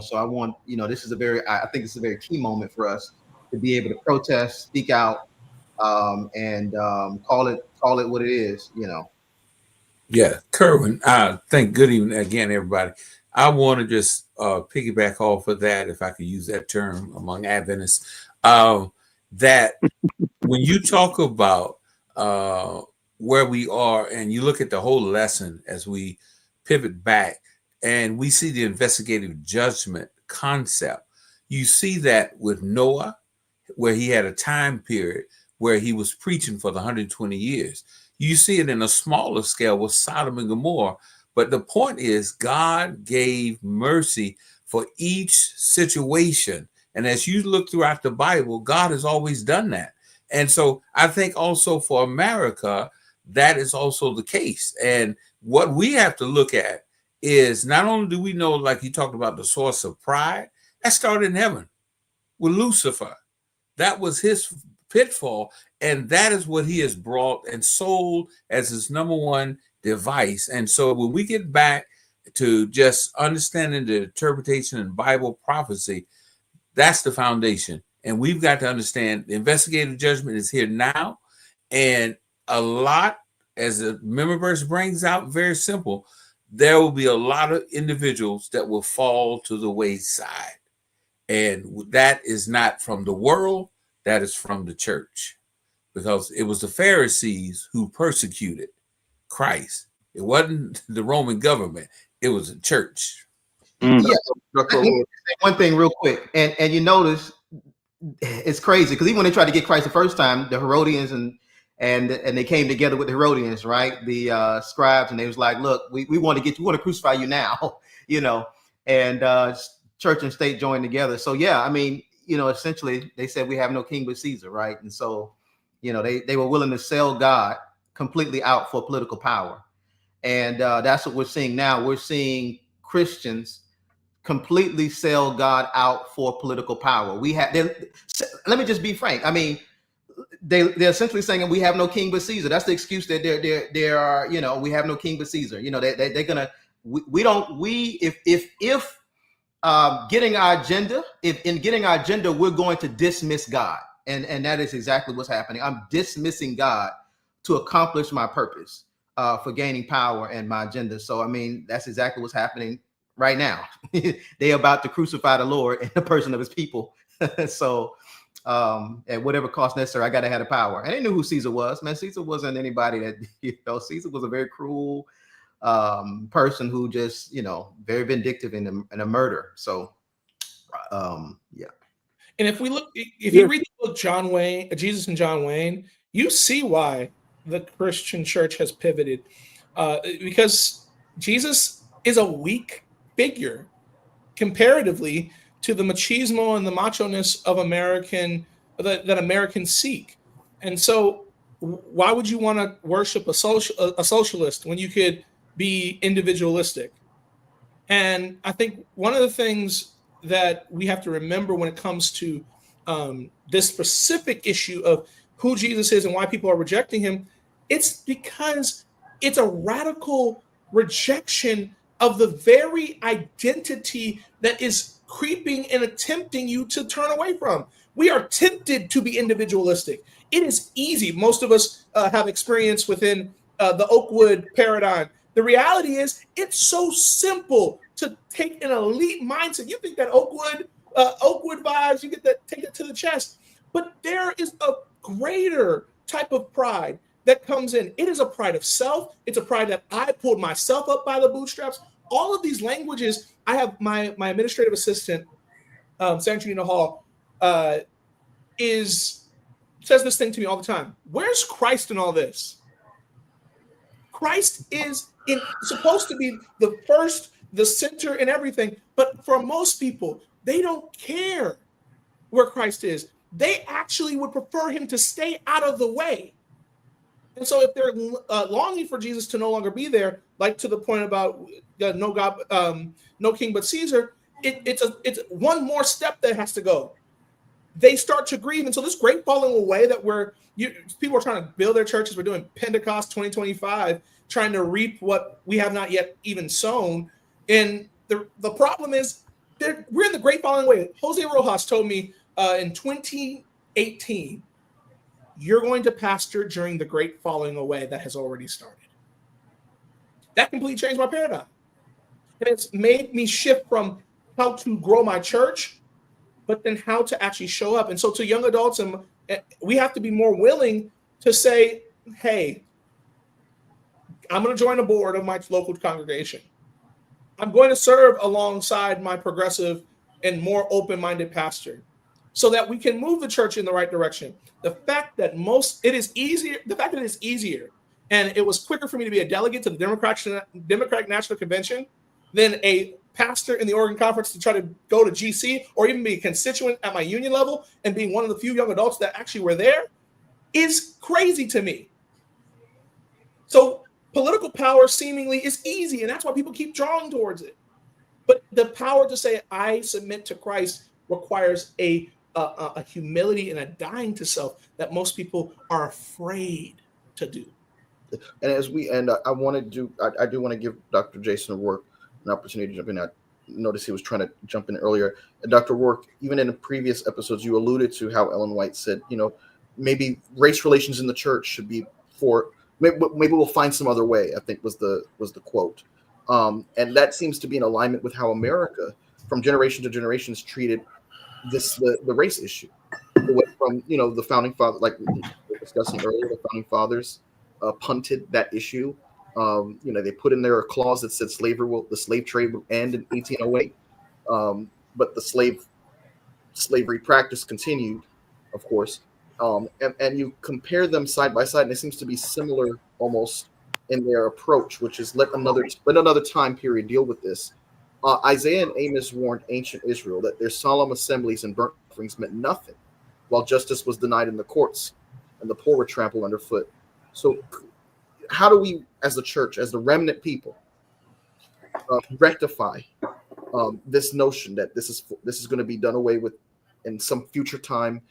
so I want, this is I think it's a very key moment for us to be able to protest, speak out, and call it what it is, Yeah, Kerwin, thank good evening again, everybody. I want to just piggyback off of that, if I could use that term among Adventists, that when you talk about where we are and you look at the whole lesson as we pivot back and we see the investigative judgment concept, you see that with Noah, where he had a time period where he was preaching for the 120 years. You see it in a smaller scale with Sodom and Gomorrah. But the point is, God gave mercy for each situation. And as you look throughout the Bible, God has always done that. And so I think also for America, that is also the case. And what we have to look at is not only do we know, like you talked about, the source of pride, that started in heaven with Lucifer. That was his pitfall. And that is what he has brought and sold as his number one device. And so when we get back to just understanding the interpretation and Bible prophecy, that's the foundation. And we've got to understand the investigative judgment is here now. And a lot, as the memory verse brings out, very simple, there will be a lot of individuals that will fall to the wayside. And that is not from the world, that is from the church. Because it was the Pharisees who persecuted Christ. It wasn't the Roman government, it was the church. Yeah. One thing real quick, and you notice it's crazy because even when they tried to get Christ the first time, the Herodians and they came together with the Herodians, right? The scribes, and they was like, look, we want to get you, we want to crucify you now, and church and state joined together. So yeah, I mean, essentially they said we have no king but Caesar, right? And so, they were willing to sell God completely out for political power. And that's what we're seeing now. We're seeing Christians completely sell God out for political power. Let me just be frank. I mean, they're essentially saying we have no king but Caesar. That's the excuse that there are, we have no king but Caesar. They're gonna, if getting our agenda, if in getting our agenda, we're going to dismiss God. And that is exactly what's happening. I'm dismissing God to accomplish my purpose for gaining power and my agenda. So, I mean, that's exactly what's happening right now. They're about to crucify the Lord in the person of his people. So, at whatever cost necessary, I got to have the power. And they knew who Caesar was. Man, Caesar wasn't anybody that, Caesar was a very cruel person who just, very vindictive in a murder. So, yeah. And if you read the book John Wayne, Jesus and John Wayne, you see why the Christian church has pivoted, because Jesus is a weak figure comparatively to the machismo and the macho-ness of that Americans seek. And so why would you want to worship a socialist when you could be individualistic? And I think one of the things that we have to remember when it comes to this specific issue of who Jesus is and why people are rejecting him, it's because it's a radical rejection of the very identity that is creeping and attempting you to turn away from. We are tempted to be individualistic. It is easy. Most of us have experience within the Oakwood paradigm. The reality is it's so simple to take an elite mindset. You think that Oakwood vibes, you get that, take it to the chest. But there is a greater type of pride that comes in. It is a pride of self. It's a pride that I pulled myself up by the bootstraps. All of these languages, I have my administrative assistant, Santrina Hall, says this thing to me all the time. Where's Christ in all this? Christ is supposed to be the first, the center, and everything. But for most people, they don't care where Christ is. They actually would prefer him to stay out of the way. And so if they're longing for Jesus to no longer be there, like to the point about no God, no king but Caesar, it's one more step that has to go. They start to grieve. And so this great falling away that people are trying to build their churches. We're doing Pentecost 2025, trying to reap what we have not yet even sown. And the problem is we're in the great falling away. Jose Rojas told me in 2018, you're going to pastor during the great falling away that has already started. That completely changed my paradigm. And it's made me shift from how to grow my church, but then how to actually show up. And so to young adults, and we have to be more willing to say, hey, I'm going to join a board of my local congregation. I'm going to serve alongside my progressive and more open-minded pastor so that we can move the church in the right direction. The fact that it is easier and it was quicker for me to be a delegate to the Democratic National Convention than a pastor in the Oregon Conference to try to go to GC or even be a constituent at my union level and being one of the few young adults that actually were there is crazy to me. So political power seemingly is easy, and that's why people keep drawing towards it. But the power to say, I submit to Christ requires a humility and a dying to self that most people are afraid to do. And as we end, I do want to give Dr. Jason O'Rourke an opportunity to jump in. I noticed he was trying to jump in earlier. And Dr. O'Rourke, even in the previous episodes, you alluded to how Ellen White said, maybe race relations in the church should be maybe we'll find some other way, I think was the quote. And that seems to be in alignment with how America, from generation to generation, has treated the race issue. From the founding father, like we were discussing earlier, the founding fathers punted that issue. They put in there a clause that said the slave trade would end in 1808, but the slavery practice continued, of course. And you compare them side by side, and it seems to be similar almost in their approach, which is let another time period deal with this. Isaiah and Amos warned ancient Israel that their solemn assemblies and burnt offerings meant nothing, while justice was denied in the courts and the poor were trampled underfoot. So how do we, as the church, as the remnant people, rectify this notion that this is going to be done away with in some future time?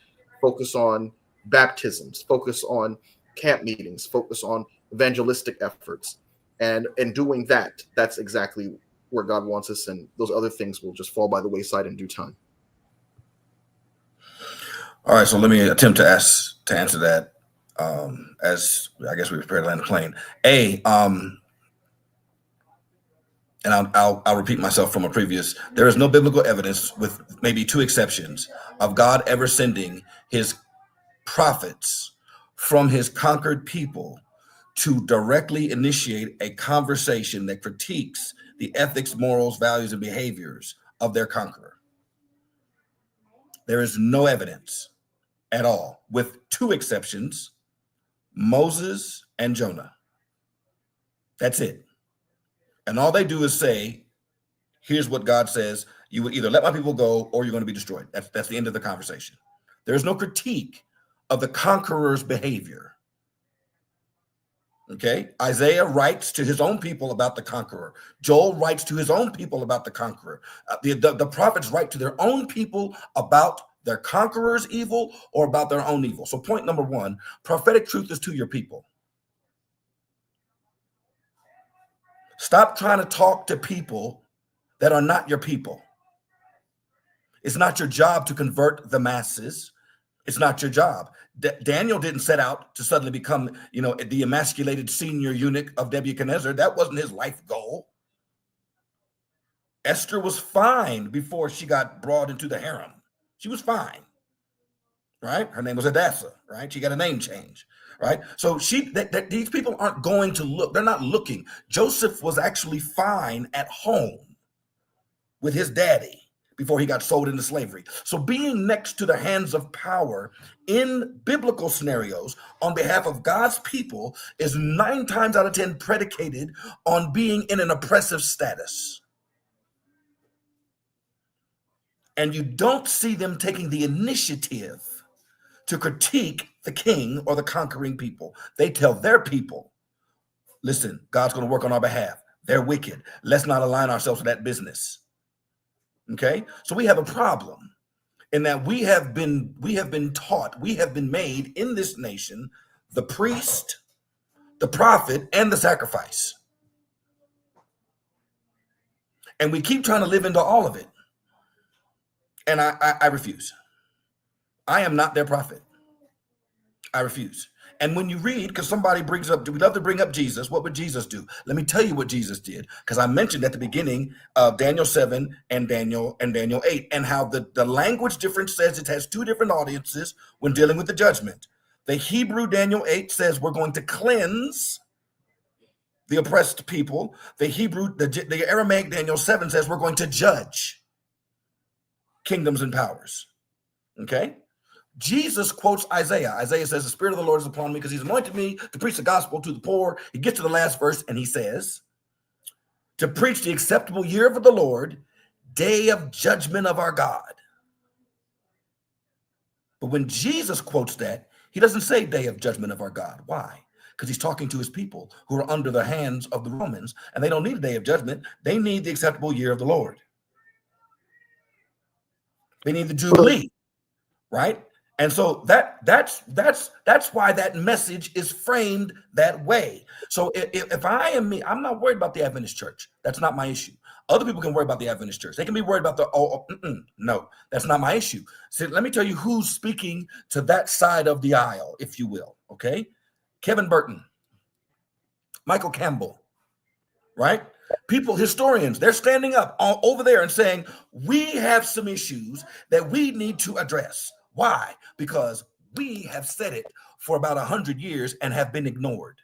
Focus on baptisms, focus on camp meetings, focus on evangelistic efforts, and doing that, that's exactly where God wants us, and those other things will just fall by the wayside in due time. All right, so let me attempt to answer that as I guess we prepare to land the plane. And I'll repeat myself from a previous. There is no biblical evidence, with maybe two exceptions, of God ever sending his prophets from his conquered people to directly initiate a conversation that critiques the ethics, morals, values, and behaviors of their conqueror. There is no evidence at all, with two exceptions, Moses and Jonah. That's it. And all they do is say, here's what God says, you will either let my people go or you're going to be destroyed. That's the end of the conversation. There's no critique of the conqueror's behavior. Okay, Isaiah writes to his own people about the conqueror. Joel writes to his own people about the conqueror. The prophets write to their own people about their conqueror's evil or about their own evil. So point number one, prophetic truth is to your people. Stop trying to talk to people that are not your people. It's not your job to convert the masses. It's not your job. Daniel didn't set out to suddenly become, the emasculated senior eunuch of Nebuchadnezzar. That wasn't his life goal. Esther was fine before she got brought into the harem. She was fine, right? Her name was Hadassah, right? She got a name change, right? So these people aren't going to look. They're not looking. Joseph was actually fine at home with his daddy before he got sold into slavery. So being next to the hands of power in biblical scenarios on behalf of God's people is 9 times out of 10 predicated on being in an oppressive status. And you don't see them taking the initiative to critique the king or the conquering people. They tell their people, listen, God's going to work on our behalf. They're wicked. Let's not align ourselves with that business. Okay? So we have a problem in that we have been taught, we have been made in this nation the priest, the prophet, and the sacrifice. And we keep trying to live into all of it. And I refuse. I am not their prophet. I refuse. And when you read, because somebody brings up, do we love to bring up Jesus? What would Jesus do? Let me tell you what Jesus did, because I mentioned at the beginning of Daniel 7 and Daniel 8, and how the language difference says it has 2 different audiences when dealing with the judgment. The Hebrew Daniel 8 says we're going to cleanse the oppressed people. The Aramaic Daniel 7 says we're going to judge kingdoms and powers. Okay? Jesus quotes Isaiah. Isaiah says, the Spirit of the Lord is upon me because he's anointed me to preach the gospel to the poor. He gets to the last verse and he says, to preach the acceptable year of the Lord, day of judgment of our God. But when Jesus quotes that, he doesn't say day of judgment of our God. Why? Because he's talking to his people who are under the hands of the Romans, and they don't need a day of judgment. They need the acceptable year of the Lord. They need the Jubilee, right? And so that's why that message is framed that way. So if I am me, I'm not worried about the Adventist church. That's not my issue. Other people can worry about the Adventist church. They can be worried about no, that's not my issue. So let me tell you who's speaking to that side of the aisle, if you will. Okay, Kevin Burton, Michael Campbell, right? People, historians, they're standing up over there and saying, we have some issues that we need to address. Why? Because we have said it for about 100 years and have been ignored.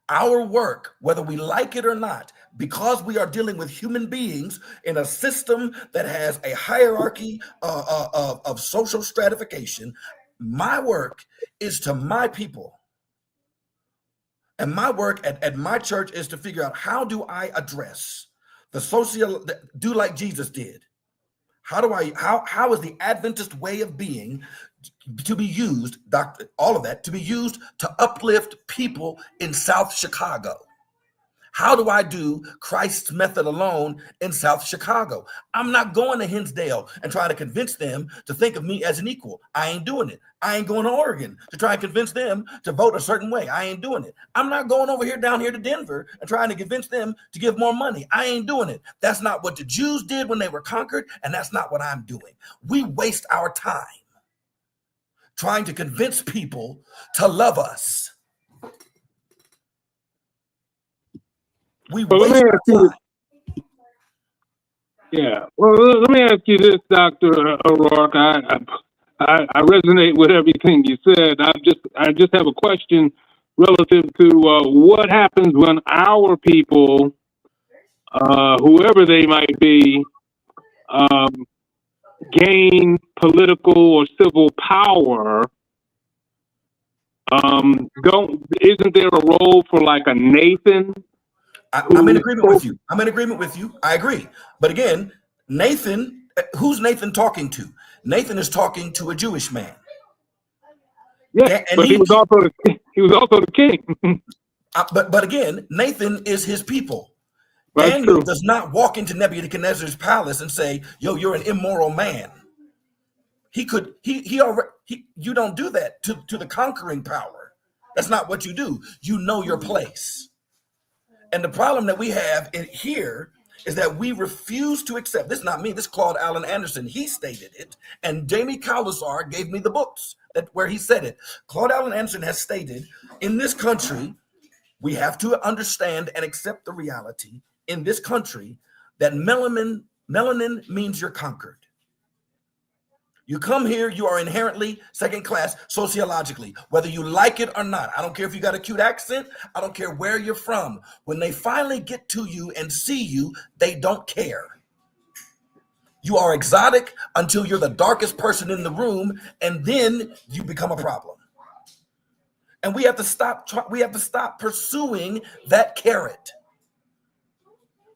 Our work, whether we like it or not, because we are dealing with human beings in a system that has a hierarchy of social stratification, my work is to my people. And my work at my church is to figure out, how do I address the do like Jesus did? How is the Adventist way of being to be used, all of that, to be used to uplift people in South Chicago? How do I do Christ's method alone in South Chicago? I'm not going to Hinsdale and trying to convince them to think of me as an equal. I ain't doing it. I ain't going to Oregon to try and convince them to vote a certain way. I ain't doing it. I'm not going down here to Denver and trying to convince them to give more money. I ain't doing it. That's not what the Jews did when they were conquered, and that's not what I'm doing. We waste our time trying to convince people to love us. Well, let me ask you this, Dr. O'Rourke. I resonate with everything you said. I just have a question relative to what happens when our people, whoever they might be, gain political or civil power. Isn't there a role for like a Nathan? I'm in agreement with you. I agree. But again, Nathan, who's Nathan talking to? Nathan is talking to a Jewish man. Yeah, and he was also the king. But again, Nathan is his people. That's Daniel true. does not walk into Nebuchadnezzar's palace and say, "Yo, you're an immoral man." You don't do that to the conquering power. That's not what you do. You know your place. And the problem that we have here is that we refuse to accept. This is not me. This is Claude Allen Anderson. He stated it. And Jamie Kalusar gave me the books where he said it. Claude Allen Anderson has stated, in this country, we have to understand and accept the reality in this country that melanin means you're conquered. You come here, you are inherently second class sociologically, whether you like it or not. I don't care if you got a cute accent. I don't care where you're from. When they finally get to you and see you, they don't care. You are exotic until you're the darkest person in the room, and then you become a problem. And we have to stop. We have to stop pursuing that carrot.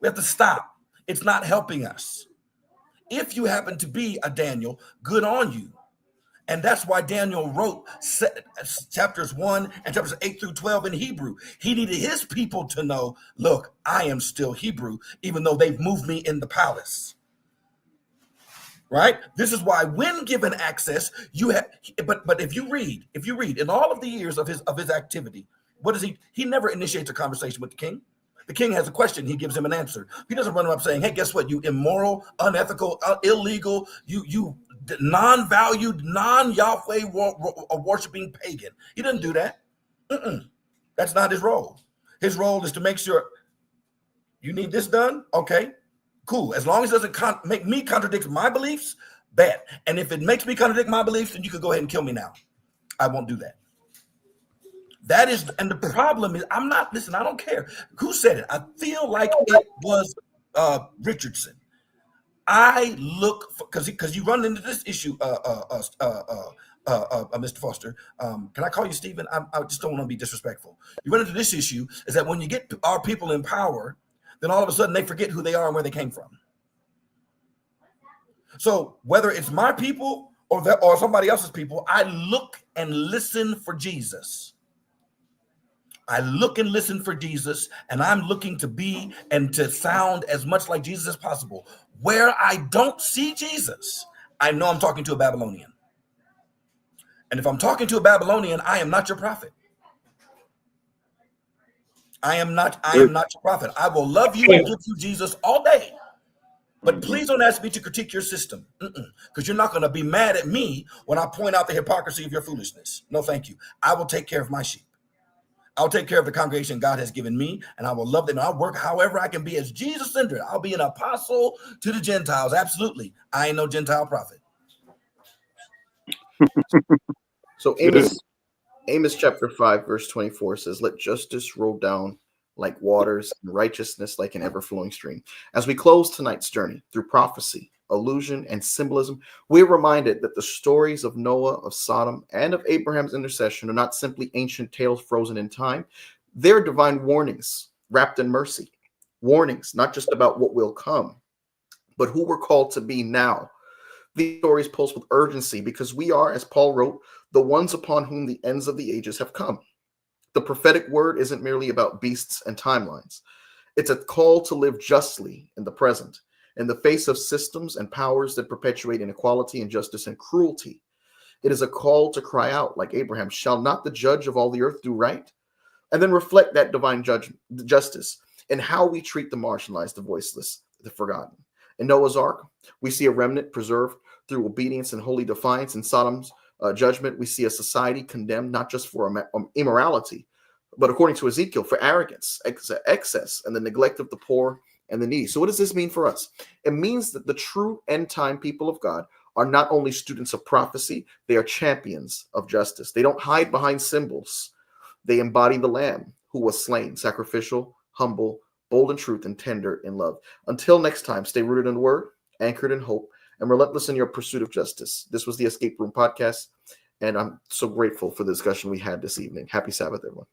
We have to stop. It's not helping us. If you happen to be a Daniel, good on you. And that's why Daniel wrote chapters 1 and chapters 8 through 12 in Hebrew. He needed his people to know, look, I am still Hebrew, even though they've moved me in the palace. Right? This is why when given access, you have, but if you read in all of the years of his activity, what is he? He never initiates a conversation with the king. The king has a question, he gives him an answer. He doesn't run up saying, hey, guess what? You immoral, unethical, illegal, you non-valued, non-Yahweh worshiping pagan. He doesn't do that. That's not his role. His role is to make sure you need this done. Okay, cool. As long as it doesn't make me contradict my beliefs, bet. And if it makes me contradict my beliefs, then you could go ahead and kill me now. I won't do that. That is, and the problem is, I don't care who said it. I feel like it was Richardson. I look for, because you run into this issue, Mr. Foster. Can I call you Stephen? I just don't want to be disrespectful. You run into this issue is that when you get our people in power, then all of a sudden they forget who they are and where they came from. So whether it's my people or somebody else's people, I look and listen for Jesus. I look and listen for Jesus, and I'm looking to be and to sound as much like Jesus as possible. Where I don't see Jesus, I know I'm talking to a Babylonian. And if I'm talking to a Babylonian, I am not your prophet. I am not your prophet. I will love you and give you Jesus all day. But please don't ask me to critique your system, because you're not going to be mad at me when I point out the hypocrisy of your foolishness. No, thank you. I will take care of my sheep. I'll take care of the congregation God has given me, and I will love them. I'll work however I can be as Jesus-centered. I'll be an apostle to the Gentiles. Absolutely. I ain't no Gentile prophet. So Amos chapter 5, verse 24 says, let justice roll down like waters and righteousness like an ever-flowing stream. As we close tonight's journey through prophecy, allusion, and symbolism, we're reminded that the stories of Noah, of Sodom, and of Abraham's intercession are not simply ancient tales frozen in time. They're divine warnings wrapped in mercy. Warnings not just about what will come, but who we're called to be now. These stories pulse with urgency because we are, as Paul wrote, the ones upon whom the ends of the ages have come. The prophetic word isn't merely about beasts and timelines. It's a call to live justly in the present, in the face of systems and powers that perpetuate inequality, injustice, and cruelty. It is a call to cry out, like Abraham, shall not the judge of all the earth do right? And then reflect that divine justice in how we treat the marginalized, the voiceless, the forgotten. In Noah's Ark, we see a remnant preserved through obedience and holy defiance. In Sodom's judgment, we see a society condemned not just for immorality, but according to Ezekiel, for arrogance, excess, and the neglect of the poor and the needy. So what does this mean for us? It means that the true end-time people of God are not only students of prophecy, they are champions of justice. They don't hide behind symbols. They embody the Lamb who was slain, sacrificial, humble, bold in truth, and tender in love. Until next time, stay rooted in the word, anchored in hope, and relentless in your pursuit of justice. This was the Escape Room Podcast, and I'm so grateful for the discussion we had this evening. Happy Sabbath, everyone.